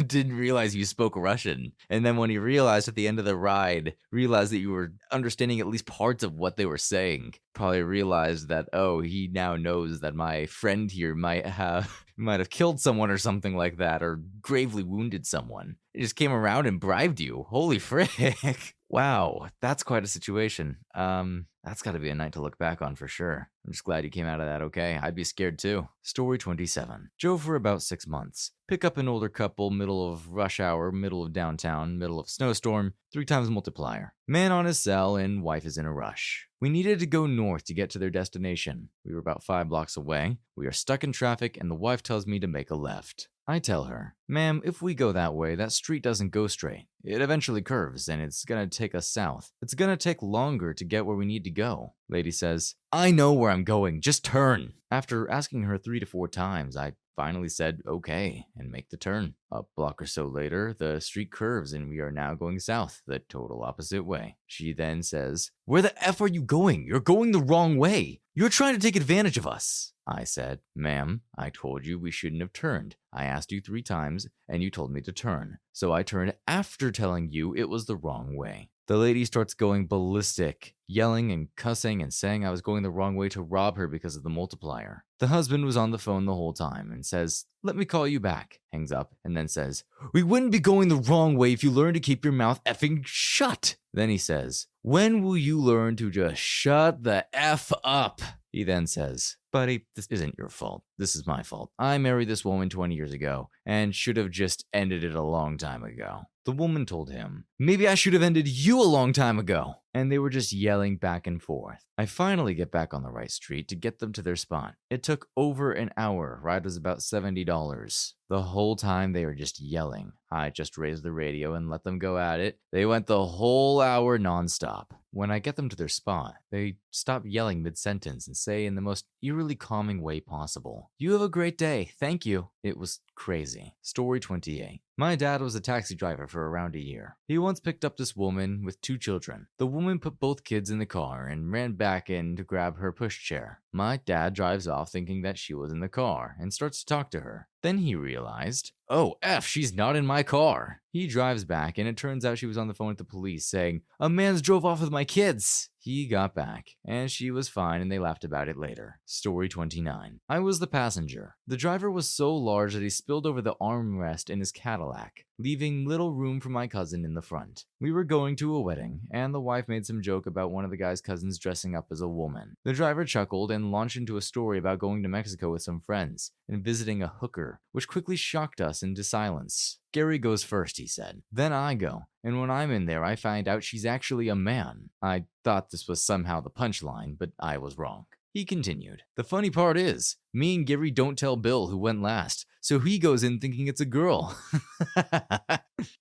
Speaker 1: didn't realize you spoke Russian. And then when he realized at the end of the ride, realized that you were understanding at least parts of what they were saying, probably realized that, oh, he now knows that my friend here might have killed someone or something like that, or gravely wounded someone. He just came around and bribed you. Holy frick. Wow, that's quite a situation. That's gotta be a night to look back on for sure. I'm just glad you came out of that okay. I'd be scared too. Story 27. Drove for about 6 months. Pick up an older couple, middle of rush hour, middle of downtown, middle of snowstorm, 3 times multiplier. Man on his cell and wife is in a rush. We needed to go north to get to their destination. We were about 5 blocks away. We are stuck in traffic and the wife tells me to make a left. I tell her, "Ma'am, if we go that way, that street doesn't go straight. It eventually curves, and it's gonna take us south. It's gonna take longer to get where we need to go." Lady says, "I know where I'm going, just turn." After asking her 3 to 4 times, I finally said okay and make the turn. A block or so later, the street curves and we are now going south, the total opposite way. She then says, "Where the F are you going? You're going the wrong way. You're trying to take advantage of us." I said, "Ma'am, I told you we shouldn't have turned. I asked you 3 times and you told me to turn. So I turned after telling you it was the wrong way." The lady starts going ballistic, yelling and cussing and saying I was going the wrong way to rob her because of the multiplier. The husband was on the phone the whole time and says, "Let me call you back," hangs up, and then says, "We wouldn't be going the wrong way if you learned to keep your mouth effing shut." Then he says, "When will you learn to just shut the F up?" He then says, "Buddy, this isn't your fault. This is my fault. I married this woman 20 years ago and should have just ended it a long time ago." The woman told him, "Maybe I should have ended you a long time ago." And they were just yelling back and forth. I finally get back on the right street to get them to their spot. It took over an hour. Ride was about $70. The whole time they were just yelling. I just raised the radio and let them go at it. They went the whole hour nonstop. When I get them to their spot, they stop yelling mid-sentence and say in the most eerily calming way possible, "You have a great day, thank you." It was crazy. Story 28. My dad was a taxi driver for around a year. He once picked up this woman with 2 children. The woman put both kids in the car and ran back in to grab her pushchair. My dad drives off thinking that she was in the car and starts to talk to her. Then he realized, "Oh, F, she's not in my car." He drives back and it turns out she was on the phone with the police saying, "A man's drove off with my kids." He got back, and she was fine and they laughed about it later. Story 29. I was the passenger. The driver was so large that he spilled over the armrest in his Cadillac, leaving little room for my cousin in the front. We were going to a wedding, and the wife made some joke about one of the guy's cousins dressing up as a woman. The driver chuckled and launched into a story about going to Mexico with some friends and visiting a hooker, which quickly shocked us into silence. "Gary goes first," he said. Then I go, and when I'm in there, I find out she's actually a man. I thought this was somehow the punchline, but I was wrong. He continued, "The funny part is, me and Gary don't tell Bill who went last, so he goes in thinking it's a girl."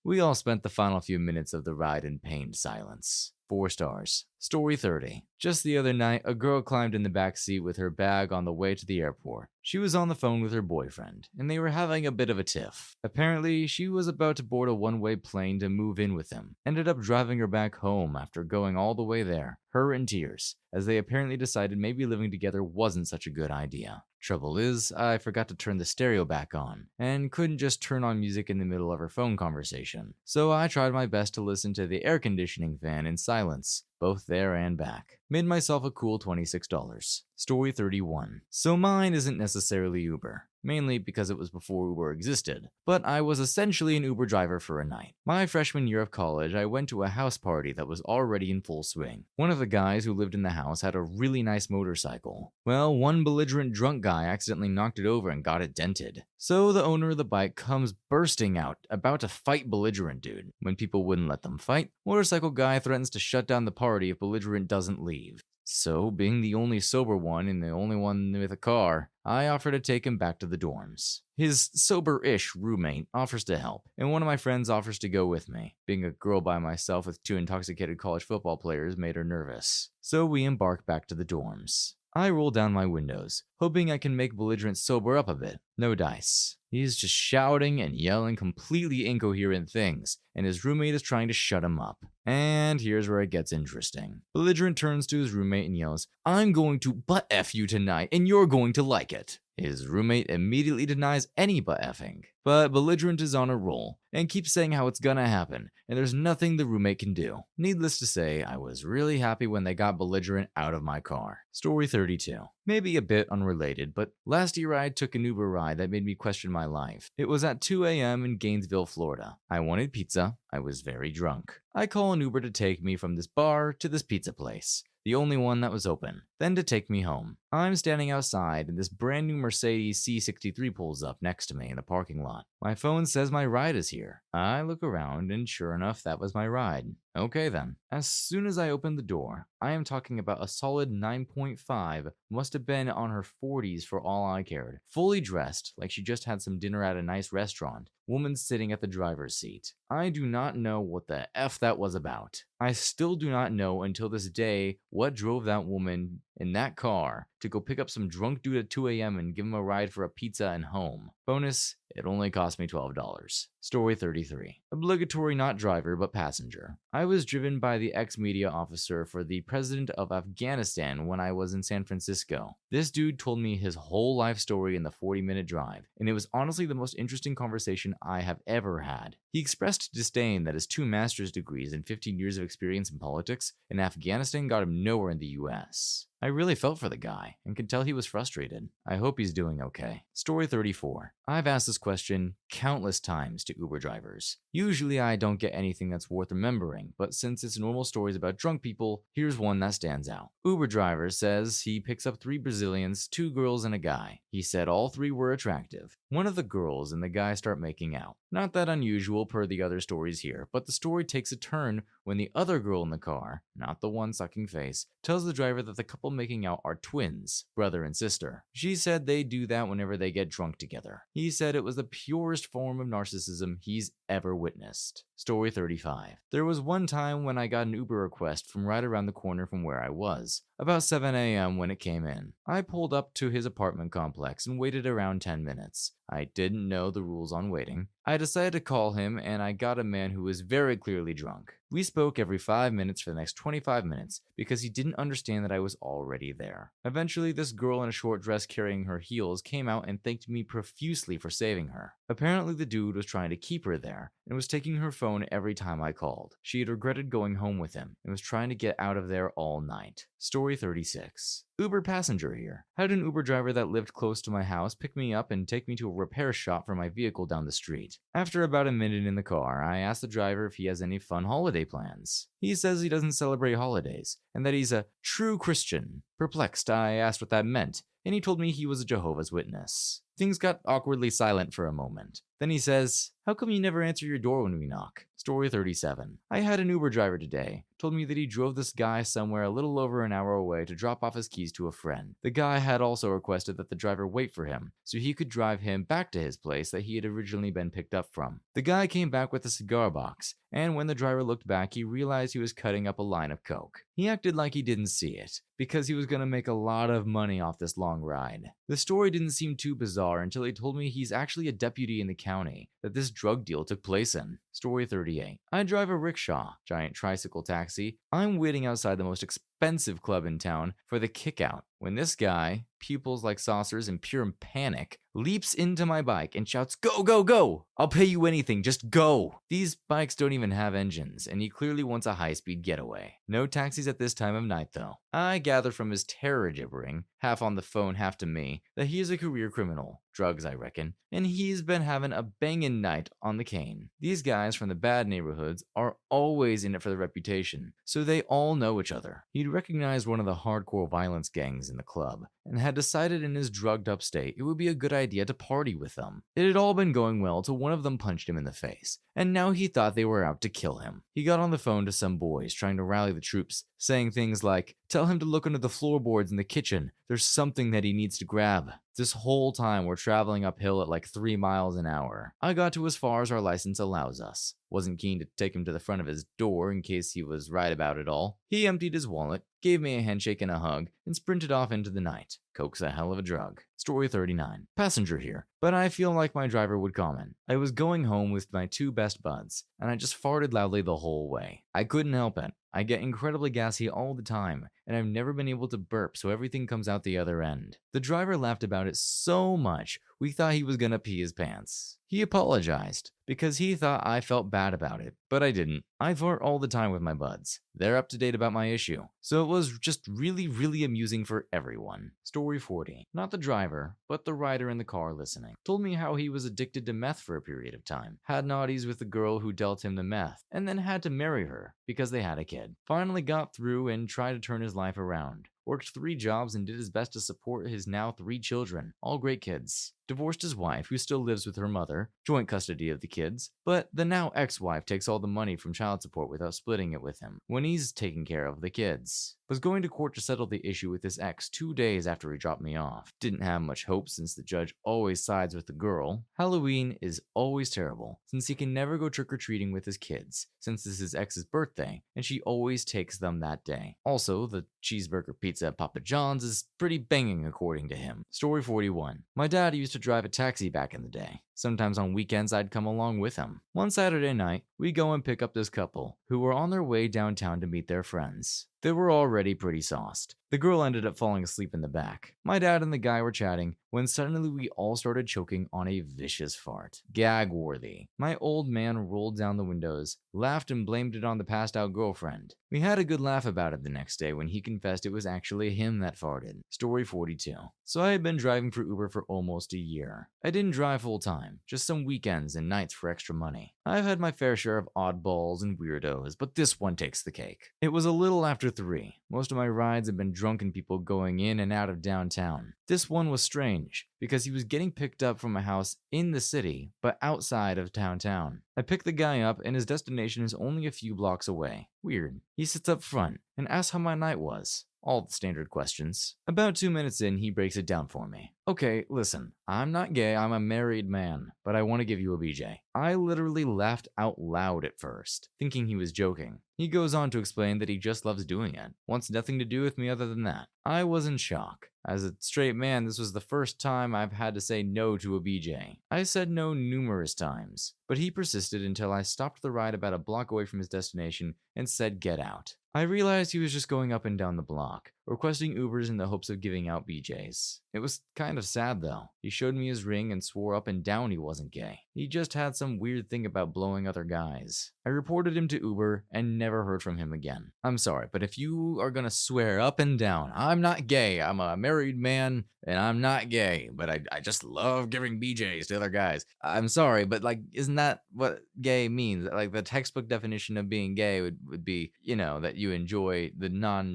Speaker 1: We all spent the final few minutes of the ride in pained silence. 4 stars. Story 30. Just the other night, a girl climbed in the back seat with her bag on the way to the airport. She was on the phone with her boyfriend, and they were having a bit of a tiff. Apparently, she was about to board a one-way plane to move in with him. Ended up driving her back home after going all the way there, her in tears, as they apparently decided maybe living together wasn't such a good idea. Trouble is, I forgot to turn the stereo back on, and couldn't just turn on music in the middle of our phone conversation. So I tried my best to listen to the air conditioning fan in silence, both there and back. Made myself a cool $26. Story 31. So mine isn't necessarily Uber, mainly because it was before Uber existed, but I was essentially an Uber driver for a night. My freshman year of college, I went to a house party that was already in full swing. One of the guys who lived in the house had a really nice motorcycle. Well, one belligerent drunk guy accidentally knocked it over and got it dented. So the owner of the bike comes bursting out, about to fight belligerent dude. When people wouldn't let them fight, motorcycle guy threatens to shut down the party if belligerent doesn't leave. So, being the only sober one and the only one with a car, I offer to take him back to the dorms. His sober-ish roommate offers to help, and one of my friends offers to go with me. Being a girl by myself with 2 intoxicated college football players made her nervous. So we embark back to the dorms. I roll down my windows, hoping I can make belligerent sober up a bit. No dice. He's just shouting and yelling completely incoherent things, and his roommate is trying to shut him up. And here's where it gets interesting. Belligerent turns to his roommate and yells, "I'm going to butt F you tonight, and you're going to like it." His roommate immediately denies any butt effing, but belligerent is on a roll and keeps saying how it's gonna happen, and there's nothing the roommate can do. Needless to say, I was really happy when they got belligerent out of my car. Story 32. Maybe a bit unrelated, but last year I took an Uber ride that made me question my life. It was at 2 a.m. in Gainesville, Florida. I wanted pizza. I was very drunk. I call an Uber to take me from this bar to this pizza place, the only one that was open, then to take me home. I'm standing outside and this brand new Mercedes C63 pulls up next to me in the parking lot. My phone says my ride is here. I look around and sure enough, that was my ride. Okay then. As soon as I open the door, I am talking about a solid 9.5, must have been on her 40s for all I cared. Fully dressed, like she just had some dinner at a nice restaurant. Woman sitting at the driver's seat. I do not know what the F that was about. I still do not know until this day what drove that woman in that car to go pick up some drunk dude at 2 a.m. and give him a ride for a pizza and home. Bonus, it only cost me $12. Story 33. Obligatory not driver but passenger. I was driven by the ex-media officer for the president of Afghanistan when I was in San Francisco. This dude told me his whole life story in the 40-minute drive, and it was honestly the most interesting conversation I have ever had. He expressed disdain that his 2 master's degrees and 15 years of experience in politics in Afghanistan got him nowhere in the US. I really felt for the guy and could tell he was frustrated. I hope he's doing okay. Story 34. I've asked this question countless times to Uber drivers. Usually I don't get anything that's worth remembering, but since it's normal stories about drunk people, here's one that stands out. Uber driver says he picks up 3 Brazilians, 2 girls and a guy. He said all 3 were attractive. One of the girls and the guy start making out. Not that unusual per the other stories here, but the story takes a turn when the other girl in the car, not the one sucking face, tells the driver that the couple making out are twins, brother and sister. She said they do that whenever they get drunk together. He said it was the purest form of narcissism he's ever witnessed. Story 35. There was one time when I got an Uber request from right around the corner from where I was, about 7 a.m. when it came in. I pulled up to his apartment complex and waited around 10 minutes. I didn't know the rules on waiting. I decided to call him and I got a man who was very clearly drunk. We spoke every 5 minutes for the next 25 minutes because he didn't understand that I was already there. Eventually, this girl in a short dress carrying her heels came out and thanked me profusely for saving her. Apparently, the dude was trying to keep her there and was taking her phone every time I called. She had regretted going home with him and was trying to get out of there all night. Story 36. Uber passenger here. Had an Uber driver that lived close to my house pick me up and take me to a repair shop for my vehicle down the street. After about a minute in the car, I asked the driver if he has any fun holiday plans. He says he doesn't celebrate holidays and that he's a true Christian. Perplexed, I asked what that meant, and he told me he was a Jehovah's Witness. Things got awkwardly silent for a moment. Then he says, "How come you never answer your door when we knock?" Story 37. I had an Uber driver today. Told me that he drove this guy somewhere a little over an hour away to drop off his keys to a friend. The guy had also requested that the driver wait for him so he could drive him back to his place that he had originally been picked up from. The guy came back with a cigar box, and when the driver looked back, he realized he was cutting up a line of coke. He acted like he didn't see it, because he was going to make a lot of money off this long ride. The story didn't seem too bizarre until he told me he's actually a deputy in the county that this drug deal took place in. Story 38. I drive a rickshaw, giant tricycle taxi. I'm waiting outside the most expensive club in town for the kickout when this guy, pupils like saucers in pure panic, leaps into my bike and shouts, "Go, go, go! I'll pay you anything, just go!" These bikes don't even have engines, and he clearly wants a high-speed getaway. No taxis at this time of night, though. I gather from his terror gibbering, half on the phone, half to me, that he is a career criminal. Drugs, I reckon. And he's been having a bangin' night on the cane. These guys from the bad neighborhoods are always in it for the reputation, so they all know each other. He'd recognized one of the hardcore violence gangs in the club, and had decided in his drugged up state it would be a good idea to party with them. It had all been going well till one of them punched him in the face, and now he thought they were out to kill him. He got on the phone to some boys trying to rally the troops, saying things like, "Tell him to look under the floorboards in the kitchen, there's something that he needs to grab." This whole time we're traveling uphill at like 3 miles an hour. I got to as far as our license allows us. Wasn't keen to take him to the front of his door in case he was right about it all. He emptied his wallet, gave me a handshake and a hug, and sprinted off into the night. Coke's a hell of a drug. Story 39. Passenger here, but I feel like my driver would comment. I was going home with my 2 best buds, and I just farted loudly the whole way. I couldn't help it. I get incredibly gassy all the time, and I've never been able to burp so everything comes out the other end. The driver laughed about it so much, we thought he was gonna pee his pants. He apologized, because he thought I felt bad about it, but I didn't. I fart all the time with my buds. They're up to date about my issue, so it was just really amusing for everyone. Story 40. Not the driver, but the rider in the car listening. Told me how he was addicted to meth for a period of time. Had naughties with the girl who dealt him the meth, and then had to marry her because they had a kid. Finally got through and tried to turn his life around. Worked 3 jobs and did his best to support his now 3 children, all great kids. divorced his wife, who still lives with her mother, joint custody of the kids, but the now ex-wife takes all the money from child support without splitting it with him when he's taking care of the kids. Was going to court to settle the issue with his ex 2 days after he dropped me off. Didn't have much hope since the judge always sides with the girl. Halloween is always terrible since he can never go trick-or-treating with his kids since it's his ex's birthday and she always takes them that day. Also, the cheeseburger pizza at Papa John's is pretty banging according to him. Story 41. My dad used to drive a taxi back in the day. Sometimes on weekends I'd come along with him. One Saturday night, we go and pick up this couple who were on their way downtown to meet their friends. They were already pretty sauced. The girl ended up falling asleep in the back. My dad and the guy were chatting when suddenly we all started choking on a vicious fart. Gag-worthy. My old man rolled down the windows, laughed and blamed it on the passed out girlfriend. We had a good laugh about it the next day when he confessed it was actually him that farted. Story 42. So I had been driving for Uber for almost a year. I didn't drive full time, just some weekends and nights for extra money. I've had my fair share of oddballs and weirdos, but this one takes the cake. It was a little after 3. Most of my rides have been drunken people going in and out of downtown. This one was strange, because he was getting picked up from a house in the city, but outside of downtown. I picked the guy up and his destination is only a few blocks away. Weird. He sits up front and asks how my night was. All the standard questions. About 2 minutes in, he breaks it down for me. Okay, listen, I'm not gay, I'm a married man, but I want to give you a BJ. I literally laughed out loud at first, thinking he was joking. He goes on to explain that he just loves doing it, wants nothing to do with me other than that. I was in shock. As a straight man, this was the first time I've had to say no to a BJ. I said no numerous times, but he persisted until I stopped the ride about a block away from his destination and said get out. I realized he was just going up and down the block, requesting Ubers in the hopes of giving out BJs. It was kind of sad though. He showed me his ring and swore up and down he wasn't gay. He just had some weird thing about blowing other guys. I reported him to Uber and never heard from him again. I'm sorry, but if you are gonna swear up and down, I'm not gay, I'm a married man, and I'm not gay, but I just love giving BJs to other guys. I'm sorry, but like, isn't that what gay means? Like the textbook definition of being gay would be, you know, that you enjoy the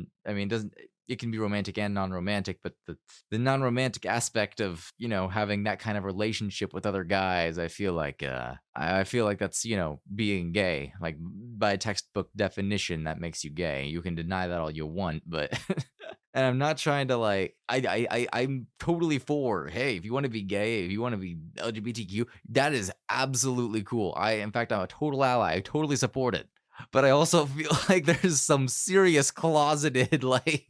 Speaker 1: it can be romantic and non-romantic, but the non-romantic aspect of, you know, having that kind of relationship with other guys, I feel like that's, you know, being gay. Like by textbook definition, that makes you gay. You can deny that all you want, but and I'm not trying to like I'm totally for, hey, if you want to be gay, if you want to be LGBTQ, that is absolutely cool. In fact, I'm a total ally. I totally support it. But I also feel like there's some serious closeted, like,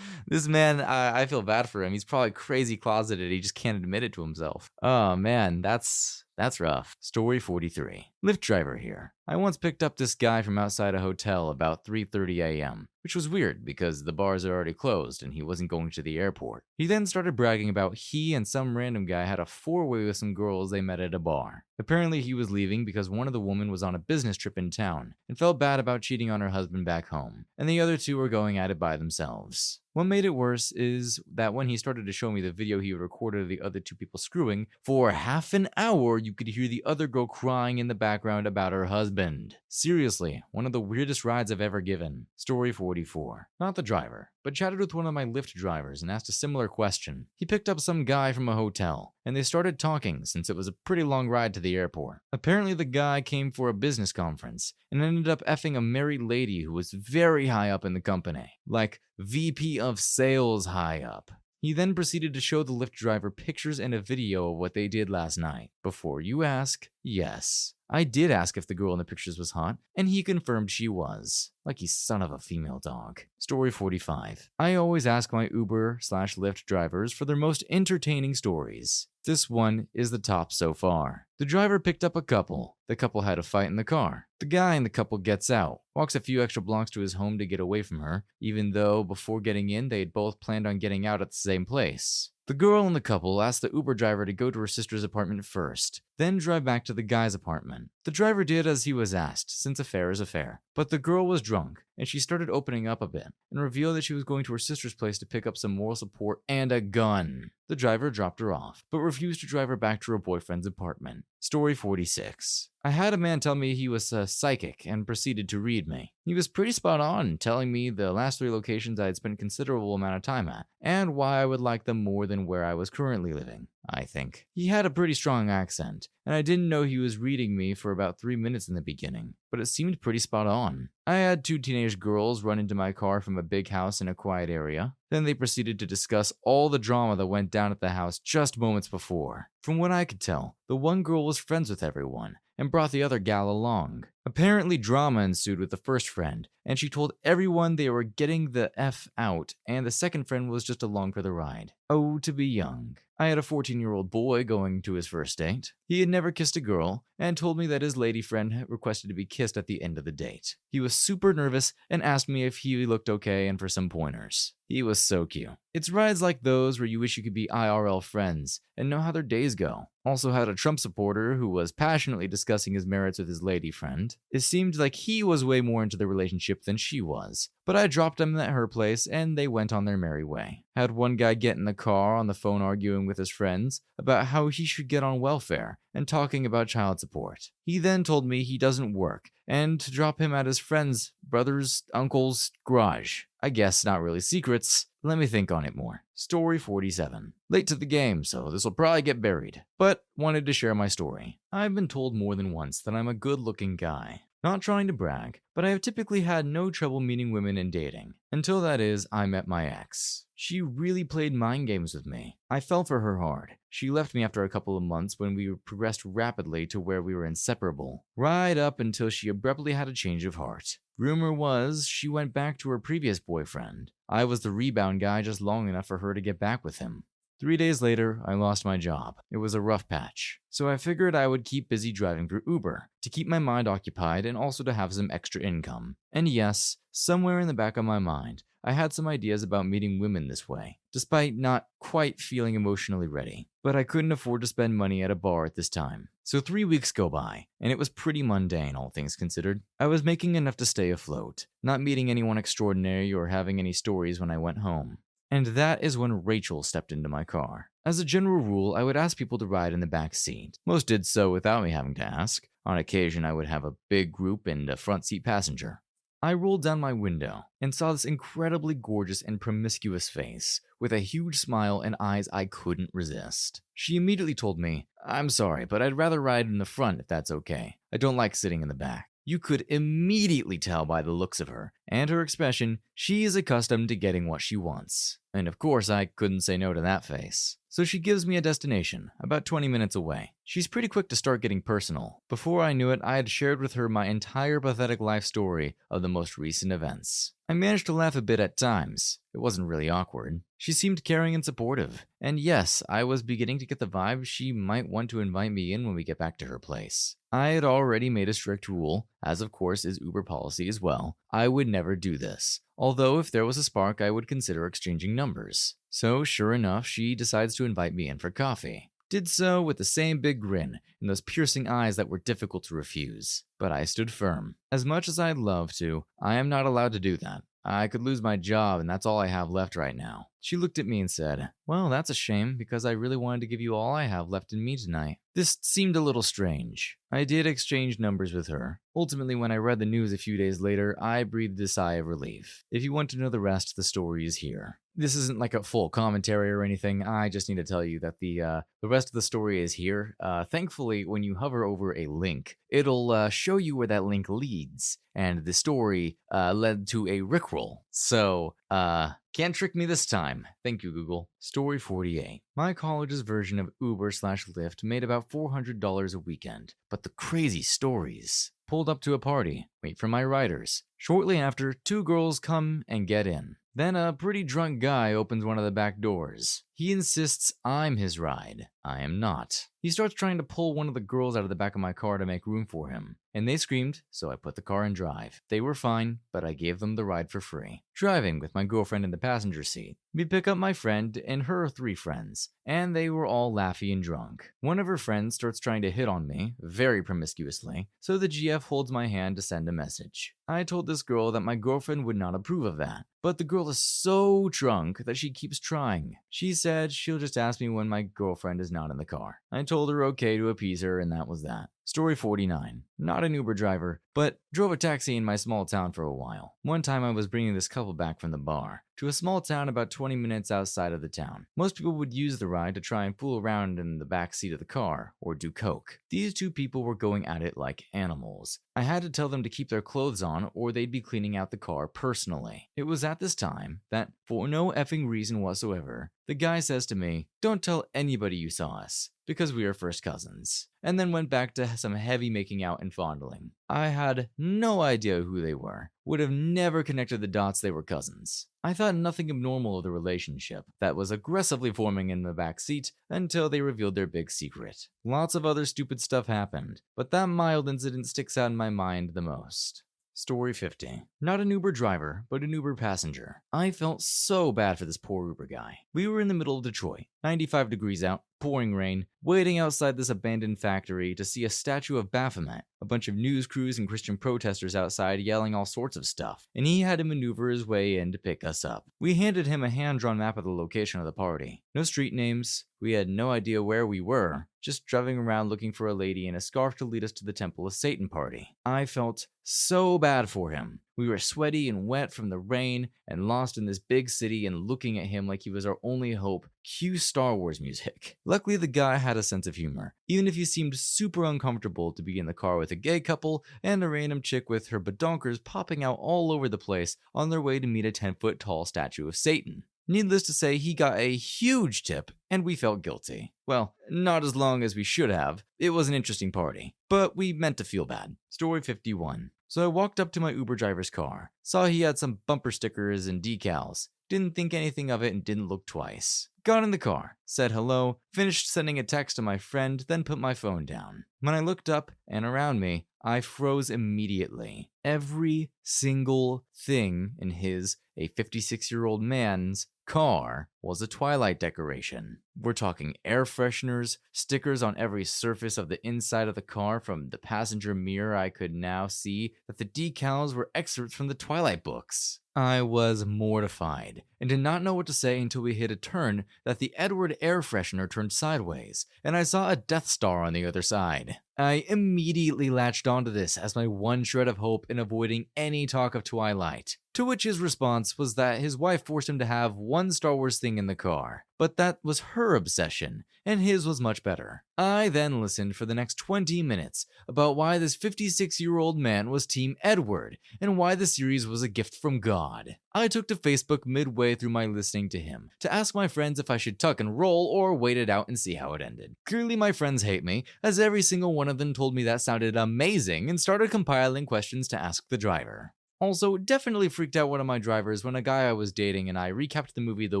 Speaker 1: this man, I feel bad for him. He's probably crazy closeted. He just can't admit it to himself. Oh, man, that's rough. Story 43. Lyft driver here. I once picked up this guy from outside a hotel about 3:30 a.m., which was weird because the bars had already closed and he wasn't going to the airport. He then started bragging about he and some random guy had a 4-way with some girls they met at a bar. Apparently he was leaving because one of the women was on a business trip in town and felt bad about cheating on her husband back home, and the other 2 were going at it by themselves. What made it worse is that when he started to show me the video he recorded of the other 2 people screwing, for half an hour you could hear the other girl crying in the background about her husband. Seriously, one of the weirdest rides I've ever given. Story 44. Not the driver, but chatted with one of my Lyft drivers and asked a similar question. He picked up some guy from a hotel, and they started talking since it was a pretty long ride to the airport. Apparently the guy came for a business conference and ended up effing a married lady who was very high up in the company. Like VP of sales high up. He then proceeded to show the Lyft driver pictures and a video of what they did last night. Before you ask, yes. I did ask if the girl in the pictures was hot, and he confirmed she was. Lucky son of a female dog. Story 45. I always ask my Uber/Lyft drivers for their most entertaining stories. This one is the top so far. The driver picked up a couple. The couple had a fight in the car. The guy in the couple gets out, walks a few extra blocks to his home to get away from her, even though before getting in they had both planned on getting out at the same place. The girl in the couple asked the Uber driver to go to her sister's apartment first, then drive back to the guy's apartment. The driver did as he was asked, since a fare is a fare. But the girl was drunk, and she started opening up a bit, and revealed that she was going to her sister's place to pick up some moral support and a gun. The driver dropped her off, but refused to drive her back to her boyfriend's apartment. Story 46. I had a man tell me he was a psychic and proceeded to read me. He was pretty spot on, telling me the last 3 locations I had spent considerable amount of time at, and why I would like them more than where I was currently living. I think. He had a pretty strong accent, and I didn't know he was reading me for about 3 minutes in the beginning, but it seemed pretty spot on. I had two teenage girls run into my car from a big house in a quiet area. Then they proceeded to discuss all the drama that went down at the house just moments before. From what I could tell, the one girl was friends with everyone and brought the other gal along. Apparently, drama ensued with the first friend, and she told everyone they were getting the F out, and the second friend was just along for the ride. Oh, to be young. I had a 14-year-old boy going to his first date. He had never kissed a girl, and told me that his lady friend had requested to be kissed at the end of the date. He was super nervous and asked me if he looked okay and for some pointers. He was so cute. It's rides like those where you wish you could be IRL friends and know how their days go. Also had a Trump supporter who was passionately discussing his merits with his lady friend. It seemed like he was way more into the relationship than she was, but I dropped him at her place and they went on their merry way. Had one guy get in the car on the phone arguing with his friends about how he should get on welfare and talking about child support. He then told me he doesn't work and to drop him at his friend's brother's uncle's garage. I guess not really secrets. Let me think on it more. Story 47. Late to the game, so this will probably get buried, but wanted to share my story. I've been told more than once that I'm a good-looking guy. Not trying to brag, but I have typically had no trouble meeting women and dating. Until that is, I met my ex. She really played mind games with me. I fell for her hard. She left me after a couple of months when we progressed rapidly to where we were inseparable, right up until she abruptly had a change of heart. Rumor was she went back to her previous boyfriend. I was the rebound guy just long enough for her to get back with him. 3 days later, I lost my job. It was a rough patch. So I figured I would keep busy driving through Uber to keep my mind occupied and also to have some extra income. And yes, somewhere in the back of my mind, I had some ideas about meeting women this way, despite not quite feeling emotionally ready. But I couldn't afford to spend money at a bar at this time. So 3 weeks go by, and it was pretty mundane, all things considered. I was making enough to stay afloat, not meeting anyone extraordinary or having any stories when I went home. And that is when Rachel stepped into my car. As a general rule, I would ask people to ride in the back seat. Most did so without me having to ask. On occasion, I would have a big group and a front seat passenger. I rolled down my window and saw this incredibly gorgeous and promiscuous face with a huge smile and eyes I couldn't resist. She immediately told me, "I'm sorry, but I'd rather ride in the front if that's okay. I don't like sitting in the back." You could immediately tell by the looks of her and her expression she is accustomed to getting what she wants. And of course, I couldn't say no to that face. So she gives me a destination, about 20 minutes away. She's pretty quick to start getting personal. Before I knew it, I had shared with her my entire pathetic life story of the most recent events. I managed to laugh a bit at times. It wasn't really awkward. She seemed caring and supportive. And yes, I was beginning to get the vibe she might want to invite me in when we get back to her place. I had already made a strict rule, as of course is Uber policy as well. I would never do this. Although if there was a spark, I would consider exchanging numbers. So sure enough, she decides to invite me in for coffee. Did so with the same big grin and those piercing eyes that were difficult to refuse. But I stood firm. As much as I'd love to, I am not allowed to do that. I could lose my job and that's all I have left right now. She looked at me and said, "Well, that's a shame because I really wanted to give you all I have left in me tonight." This seemed a little strange. I did exchange numbers with her. Ultimately, when I read the news a few days later, I breathed a sigh of relief. If you want to know the rest, the story is here. This isn't like a full commentary or anything. I just need to tell you that the rest of the story is here. Thankfully, when you hover over a link, it'll show you where that link leads. And the story led to a rickroll. So, can't trick me this time. Thank you, Google. Story 48. My college's version of Uber/Lyft made about $400 a weekend. But the crazy stories. Pulled up to a party. Wait for my riders. Shortly after, 2 girls come and get in. Then a pretty drunk guy opens one of the back doors. He insists I'm his ride. I am not. He starts trying to pull one of the girls out of the back of my car to make room for him. And they screamed, so I put the car in drive. They were fine, but I gave them the ride for free. Driving with my girlfriend in the passenger seat. We pick up my friend and her 3 friends, and they were all laughy and drunk. One of her friends starts trying to hit on me, very promiscuously, so the GF holds my hand to send a message. I told this girl that my girlfriend would not approve of that, but the girl is so drunk that she keeps trying. She said she'll just ask me when my girlfriend is not in the car. I told her okay to appease her, and that was that. Story 49. Not an Uber driver, but drove a taxi in my small town for a while. One time I was bringing this couple back from the bar to a small town about 20 minutes outside of the town. Most people would use the ride to try and fool around in the back seat of the car or do coke. These two people were going at it like animals. I had to tell them to keep their clothes on or they'd be cleaning out the car personally. It was at this time that, for no effing reason whatsoever, the guy says to me, "Don't tell anybody you saw us," because we are first cousins, and then went back to some heavy making out and fondling. I had no idea who they were, would have never connected the dots they were cousins. I thought nothing abnormal of the relationship that was aggressively forming in the back seat until they revealed their big secret. Lots of other stupid stuff happened, but that mild incident sticks out in my mind the most. Story 50. Not an Uber driver, but an Uber passenger. I felt so bad for this poor Uber guy. We were in the middle of Detroit, 95 degrees out, pouring rain, waiting outside this abandoned factory to see a statue of Baphomet, a bunch of news crews and Christian protesters outside yelling all sorts of stuff, and he had to maneuver his way in to pick us up. We handed him a hand-drawn map of the location of the party. No street names, we had no idea where we were, just driving around looking for a lady in a scarf to lead us to the Temple of Satan party. I felt so bad for him. We were sweaty and wet from the rain and lost in this big city and looking at him like he was our only hope. Cue Star Wars music. Luckily, the guy had a sense of humor, even if he seemed super uncomfortable to be in the car with a gay couple and a random chick with her badonkers popping out all over the place on their way to meet a 10-foot tall statue of Satan. Needless to say, he got a huge tip, and we felt guilty. Well, not as long as we should have. It was an interesting party, but we meant to feel bad. Story 51. So I walked up to my Uber driver's car, saw he had some bumper stickers and decals, didn't think anything of it and didn't look twice. Got in the car, said hello, finished sending a text to my friend, then put my phone down. When I looked up and around me, I froze immediately. Every single thing in his, a 56-year-old man's, car was a Twilight decoration. We're talking air fresheners, stickers on every surface of the inside of the car. From the passenger mirror, I could now see that the decals were excerpts from the Twilight books. I was mortified and did not know what to say until we hit a turn that the Edward air freshener turned sideways, and I saw a Death Star on the other side. I immediately latched onto this as my one shred of hope in avoiding any talk of Twilight, to which his response was that his wife forced him to have one Star Wars thing in the car, but that was her obsession, and his was much better. I then listened for the next 20 minutes about why this 56-year-old man was Team Edward, and why the series was a gift from God. I took to Facebook midway through my listening to him, to ask my friends if I should tuck and roll or wait it out and see how it ended. Clearly my friends hate me, as every single one of them told me that sounded amazing and started compiling questions to ask the driver. Also, definitely freaked out one of my drivers when a guy I was dating and I recapped the movie The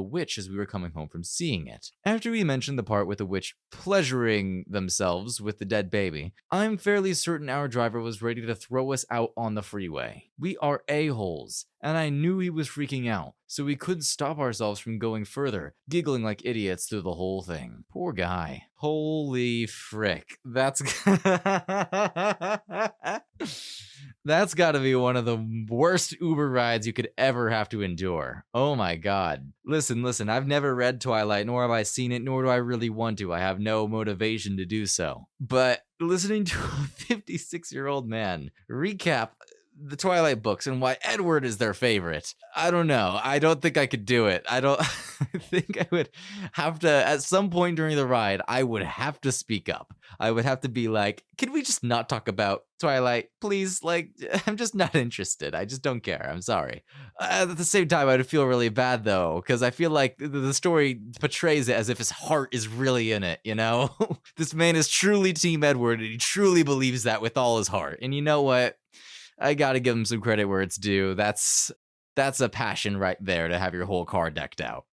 Speaker 1: Witch as we were coming home from seeing it. After we mentioned the part with the witch pleasuring themselves with the dead baby, I'm fairly certain our driver was ready to throw us out on the freeway. We are a-holes, and I knew he was freaking out, so we couldn't stop ourselves from going further, giggling like idiots through the whole thing. Poor guy. Holy frick. That's gotta be one of the worst Uber rides you could ever have to endure. Oh my god. Listen, I've never read Twilight, nor have I seen it, nor do I really want to. I have no motivation to do so. But listening to a 56-year-old man recap the Twilight books and why Edward is their favorite. I don't know. I don't think I could do it. I think I would have to, at some point during the ride, I would have to speak up. I would have to be like, can we just not talk about Twilight, please? Like, I'm just not interested. I just don't care. I'm sorry. At the same time, I'd feel really bad, though, because I feel like the story portrays it as if his heart is really in it, you know? This man is truly Team Edward, and he truly believes that with all his heart. And you know what? I gotta give him some credit where it's due. That's a passion right there to have your whole car decked out.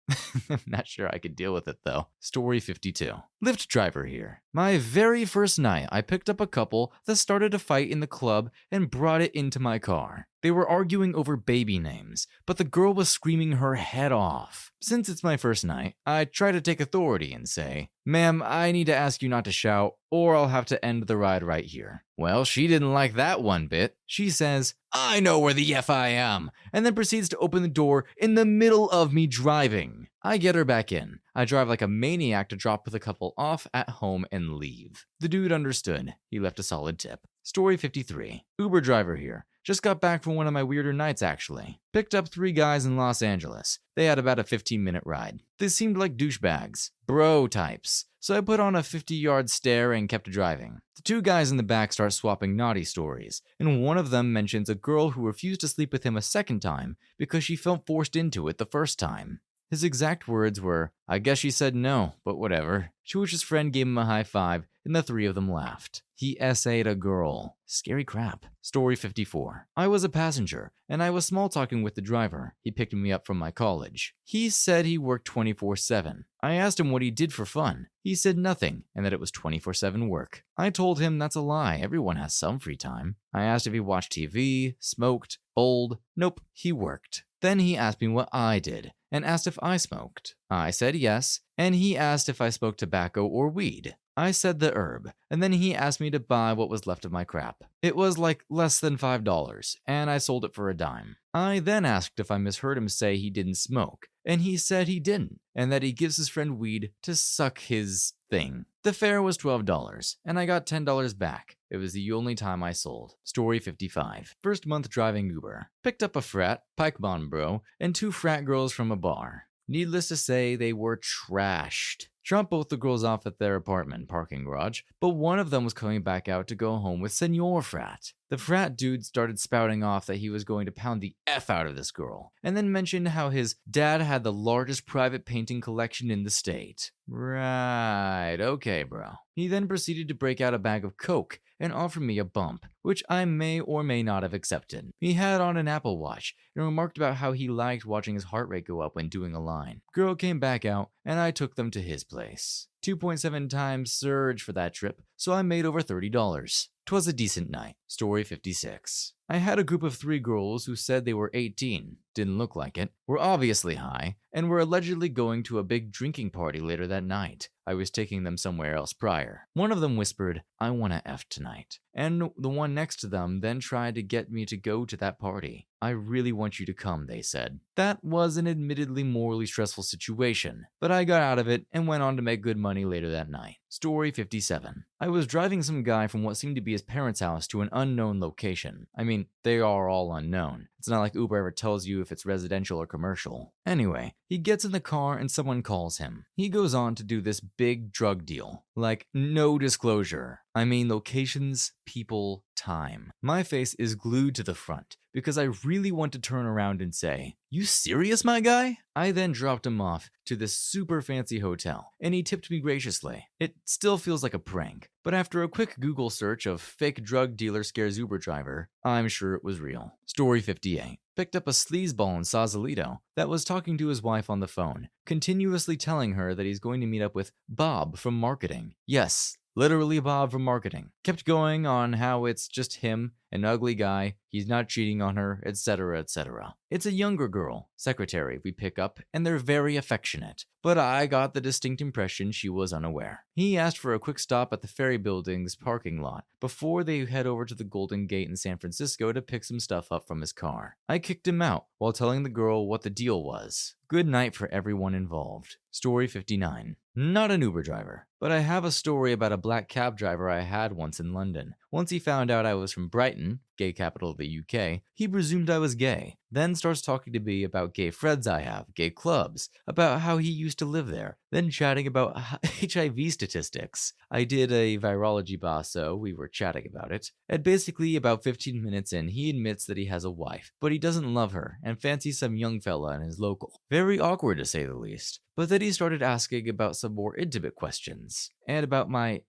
Speaker 1: I'm not sure I could deal with it though. Story 52. Lyft driver here. My very first night, I picked up a couple that started a fight in the club and brought it into my car. They were arguing over baby names, but the girl was screaming her head off. Since it's my first night, I try to take authority and say, "Ma'am, I need to ask you not to shout, or I'll have to end the ride right here." Well, she didn't like that one bit. She says, "I know where the F I am," and then proceeds to open the door in the middle of me driving. thing. I get her back in. I drive like a maniac to drop the couple off at home and leave. The dude understood. He left a solid tip. Story 53. Uber driver here. Just got back from one of my weirder nights, actually. Picked up 3 guys in Los Angeles. They had about a 15-minute ride. They seemed like douchebags. Bro types. So I put on a 50-yard stare and kept driving. The 2 guys in the back start swapping naughty stories, and one of them mentions a girl who refused to sleep with him a second time because she felt forced into it the first time. His exact words were, "I guess she said no, but whatever." To which his friend gave him a high five, and the 3 of them laughed. He essayed a girl. Scary crap. Story 54. I was a passenger, and I was small-talking with the driver. He picked me up from my college. He said he worked 24/7. I asked him what he did for fun. He said nothing, and that it was 24/7 work. I told him that's a lie. Everyone has some free time. I asked if he watched TV, smoked, bowled. Nope, he worked. Then he asked me what I did, and asked if I smoked. I said yes, and he asked if I smoked tobacco or weed. I said the herb, and then he asked me to buy what was left of my crap. It was like less than $5, and I sold it for a dime. I then asked if I misheard him say he didn't smoke, and he said he didn't, and that he gives his friend weed to suck his thing. The fare was $12, and I got $10 back. It was the only time I sold. Story 55. First month driving Uber. Picked up a frat, Pikebon bro, and 2 frat girls from a bar. Needless to say, they were trashed. Dropped both the girls off at their apartment parking garage, but one of them was coming back out to go home with Senor Frat. The frat dude started spouting off that he was going to pound the F out of this girl, and then mentioned how his dad had the largest private painting collection in the state. Right, okay, bro. He then proceeded to break out a bag of coke and offer me a bump, which I may or may not have accepted. He had on an Apple Watch and remarked about how he liked watching his heart rate go up when doing a line. Girl came back out, and I took them to his place. 2.7 times surge for that trip, so I made over $30. 'Twas a decent night. Story 56. I had a group of 3 girls who said they were 18, didn't look like it, were obviously high, and were allegedly going to a big drinking party later that night. I was taking them somewhere else prior. One of them whispered, "I want to F tonight," and the one next to them then tried to get me to go to that party. "I really want you to come," they said. That was an admittedly morally stressful situation, but I got out of it and went on to make good money later that night. Story 57. I was driving some guy from what seemed to be his parents' house to an unknown location. I mean, they are all unknown. It's not like Uber ever tells you if it's residential or commercial. Anyway, he gets in the car and someone calls him. He goes on to do this big drug deal. Like, no disclosure. I mean locations, people, time. My face is glued to the front because I really want to turn around and say, "You serious, my guy?" I then dropped him off to this super fancy hotel, and he tipped me graciously. It still feels like a prank, but after a quick Google search of fake drug dealer scares Uber driver, I'm sure it was real. Story 58. Picked up a sleazeball in Sausalito that was talking to his wife on the phone, continuously telling her that he's going to meet up with Bob from marketing. Yes, literally Bob from marketing. Kept going on how it's just him, an ugly guy, he's not cheating on her, etc., etc. It's a younger girl, secretary, we pick up, and they're very affectionate. But I got the distinct impression she was unaware. He asked for a quick stop at the ferry building's parking lot before they head over to the Golden Gate in San Francisco to pick some stuff up from his car. I kicked him out while telling the girl what the deal was. Good night for everyone involved. Story 59. Not an Uber driver, but I have a story about a black cab driver I had once in London. Once he found out I was from Brighton, gay capital of the UK, he presumed I was gay, then starts talking to me about gay friends I have, gay clubs, about how he used to live there, then chatting about HIV statistics. I did a virology basso, we were chatting about it, and basically about 15 minutes in, he admits that he has a wife, but he doesn't love her, and fancies some young fella in his local. Very awkward to say the least. But then he started asking about some more intimate questions, and about my,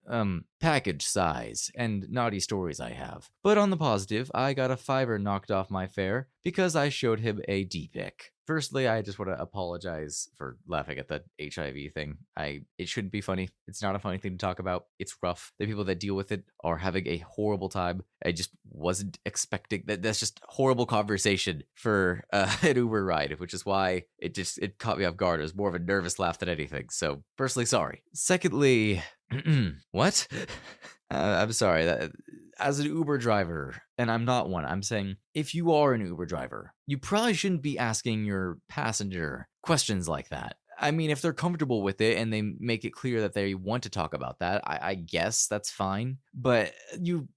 Speaker 1: package size, and naughty stories I have. But on the positive, I got a $5 knocked off my fare because I showed him a D-pic. Firstly, I just want to apologize for laughing at the HIV thing. It shouldn't be funny. It's not a funny thing to talk about. It's rough. The people that deal with it are having a horrible time. I just wasn't expecting that. That's just horrible conversation for an Uber ride, which is why it caught me off guard. It was more of a nervous laugh than anything. So, firstly, sorry. Secondly, what? I'm sorry. As an Uber driver, and I'm not one, I'm saying if you are an Uber driver, you probably shouldn't be asking your passenger questions like that. I mean, if they're comfortable with it and they make it clear that they want to talk about that, I guess that's fine. But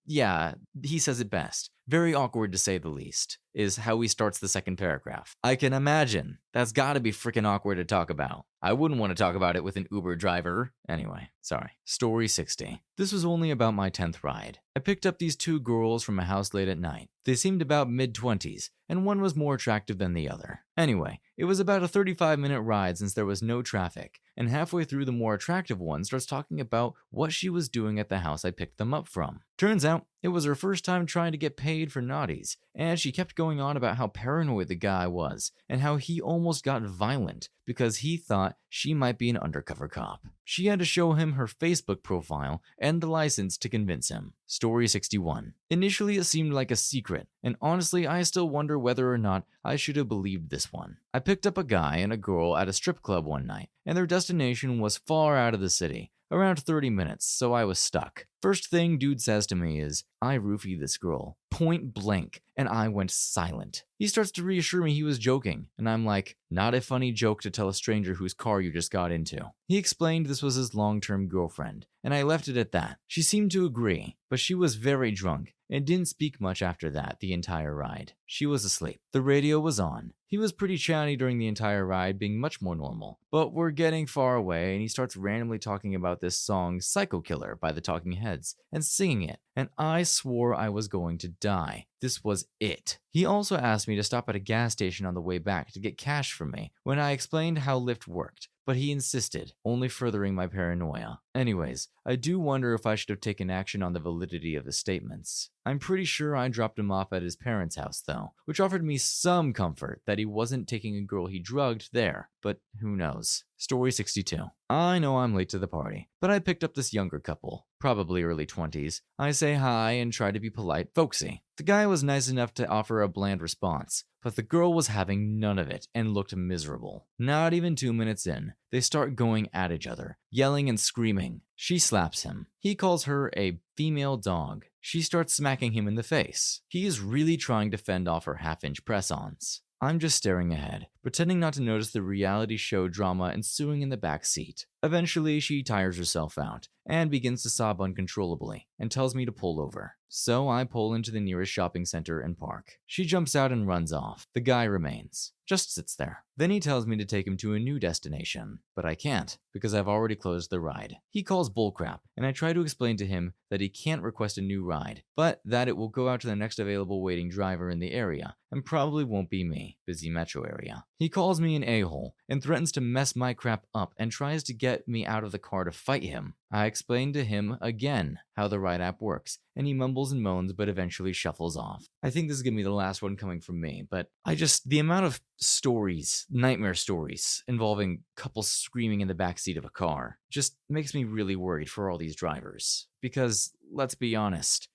Speaker 1: yeah, he says it best. Very awkward to say the least, is how he starts the second paragraph. I can imagine. That's gotta be freaking awkward to talk about. I wouldn't want to talk about it with an Uber driver. Anyway, sorry. Story 60. This was only about my 10th ride. I picked up these two girls from a house late at night. They seemed about mid-20s, and one was more attractive than the other. Anyway, it was about a 35-minute ride since there was no traffic, and halfway through the more attractive one starts talking about what she was doing at the house I picked them up from. Turns out, it was her first time trying to get paid for naughties, and she kept going on about how paranoid the guy was, and how he almost got violent because he thought she might be an undercover cop. She had to show him her Facebook profile and the license to convince him. Story 61. Initially, it seemed like a secret, and honestly, I still wonder whether or not I should have believed this one. I picked up a guy and a girl at a strip club one night, and their destination was far out of the city, around 30 minutes, so I was stuck. First thing dude says to me is, I roofied this girl, point blank, and I went silent. He starts to reassure me he was joking, and I'm like, not a funny joke to tell a stranger whose car you just got into. He explained this was his long-term girlfriend, and I left it at that. She seemed to agree, but she was very drunk and didn't speak much after that the entire ride. She was asleep. The radio was on. He was pretty chatty during the entire ride, being much more normal. But we're getting far away, and he starts randomly talking about this song Psycho Killer by the Talking Heads and singing it, and I swore I was going to die. This was it. He also asked me to stop at a gas station on the way back to get cash from me when I explained how Lyft worked, but he insisted, only furthering my paranoia. Anyways, I do wonder if I should have taken action on the validity of his statements. I'm pretty sure I dropped him off at his parents' house though, which offered me some comfort that he wasn't taking a girl he drugged there, but who knows. Story 62. I know I'm late to the party, but I picked up this younger couple, probably early 20s. I say hi and try to be polite, folksy. The guy was nice enough to offer a bland response, but the girl was having none of it and looked miserable. Not even 2 minutes in, they start going at each other, yelling and screaming. She slaps him. He calls her a female dog. She starts smacking him in the face. He is really trying to fend off her half-inch press-ons. I'm just staring ahead, pretending not to notice the reality show drama ensuing in the back seat. Eventually, she tires herself out and begins to sob uncontrollably and tells me to pull over. So I pull into the nearest shopping center and park. She jumps out and runs off. The guy remains, just sits there. Then he tells me to take him to a new destination, but I can't because I've already closed the ride. He calls bullcrap, and I try to explain to him that he can't request a new ride, but that it will go out to the next available waiting driver in the area, and probably won't be me, busy metro area. He calls me an a-hole and threatens to mess my crap up and tries to get me out of the car to fight him. I explain to him again how the ride app works, and he mumbles and moans but eventually shuffles off. I think this is gonna be the last one coming from me, but the amount of stories, nightmare stories, involving couples screaming in the backseat of a car just makes me really worried for all these drivers. Because, let's be honest,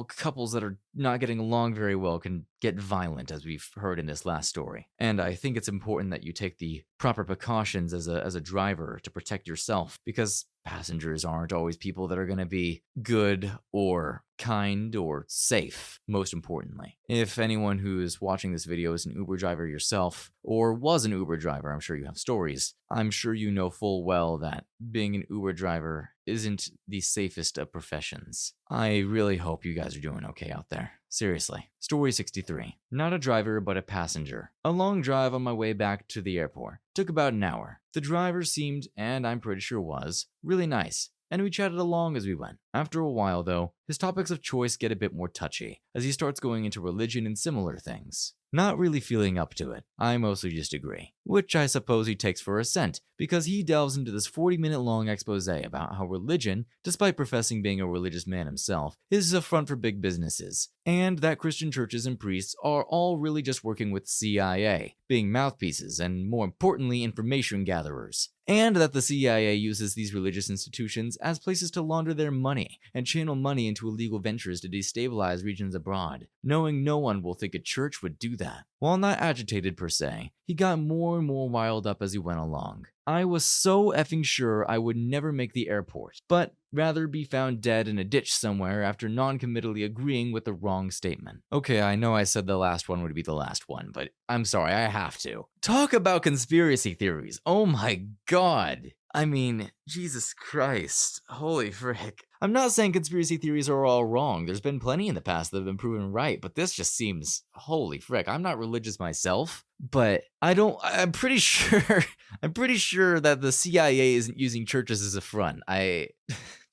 Speaker 1: couples that are not getting along very well can get violent, as we've heard in this last story. And I think it's important that you take the proper precautions as a driver to protect yourself, because passengers aren't always people that are going to be good or kind or safe, most importantly. If anyone who is watching this video is an Uber driver yourself, or was an Uber driver, I'm sure you have stories. I'm sure you know full well that being an Uber driver isn't the safest of professions. I really hope you guys are doing okay out there. Seriously. Story 63. Not a driver, but a passenger. A long drive on my way back to the airport. Took about an hour. The driver seemed, and I'm pretty sure was, really nice, and we chatted along as we went. After a while, though, his topics of choice get a bit more touchy, as he starts going into religion and similar things. Not really feeling up to it, I mostly just agree, which I suppose he takes for assent, because he delves into this 40-minute long expose about how religion, despite professing being a religious man himself, is a front for big businesses, and that Christian churches and priests are all really just working with CIA, being mouthpieces and, more importantly, information gatherers, and that the CIA uses these religious institutions as places to launder their money and channel money into illegal ventures to destabilize regions abroad, knowing no one will think a church would do that. While not agitated per se, he got more and more riled up as he went along. I was so effing sure I would never make the airport, but rather be found dead in a ditch somewhere after non-committally agreeing with the wrong statement. Okay, I know I said the last one would be the last one, but I'm sorry, I have to. Talk about conspiracy theories. Oh my god. I mean, Jesus Christ. Holy frick. I'm not saying conspiracy theories are all wrong. There's been plenty in the past that have been proven right, but this just seems, holy frick. I'm not religious myself, but I'm pretty sure that the CIA isn't using churches as a front.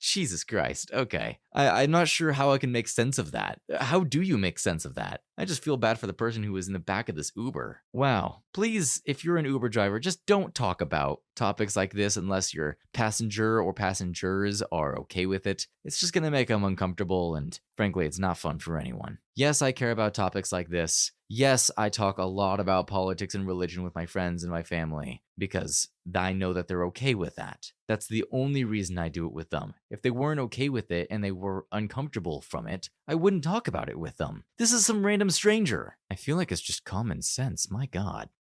Speaker 1: Jesus Christ. Okay. I'm not sure how I can make sense of that. How do you make sense of that? I just feel bad for the person who was in the back of this Uber. Wow. Please, if you're an Uber driver, just don't talk about topics like this unless your passenger or passengers are okay with it. It's just going to make them uncomfortable, and frankly, it's not fun for anyone. Yes, I care about topics like this. Yes, I talk a lot about politics and religion with my friends and my family because I know that they're okay with that. That's the only reason I do it with them. If they weren't okay with it and they were uncomfortable from it, I wouldn't talk about it with them. This is some random stranger. I feel like it's just common sense, my god.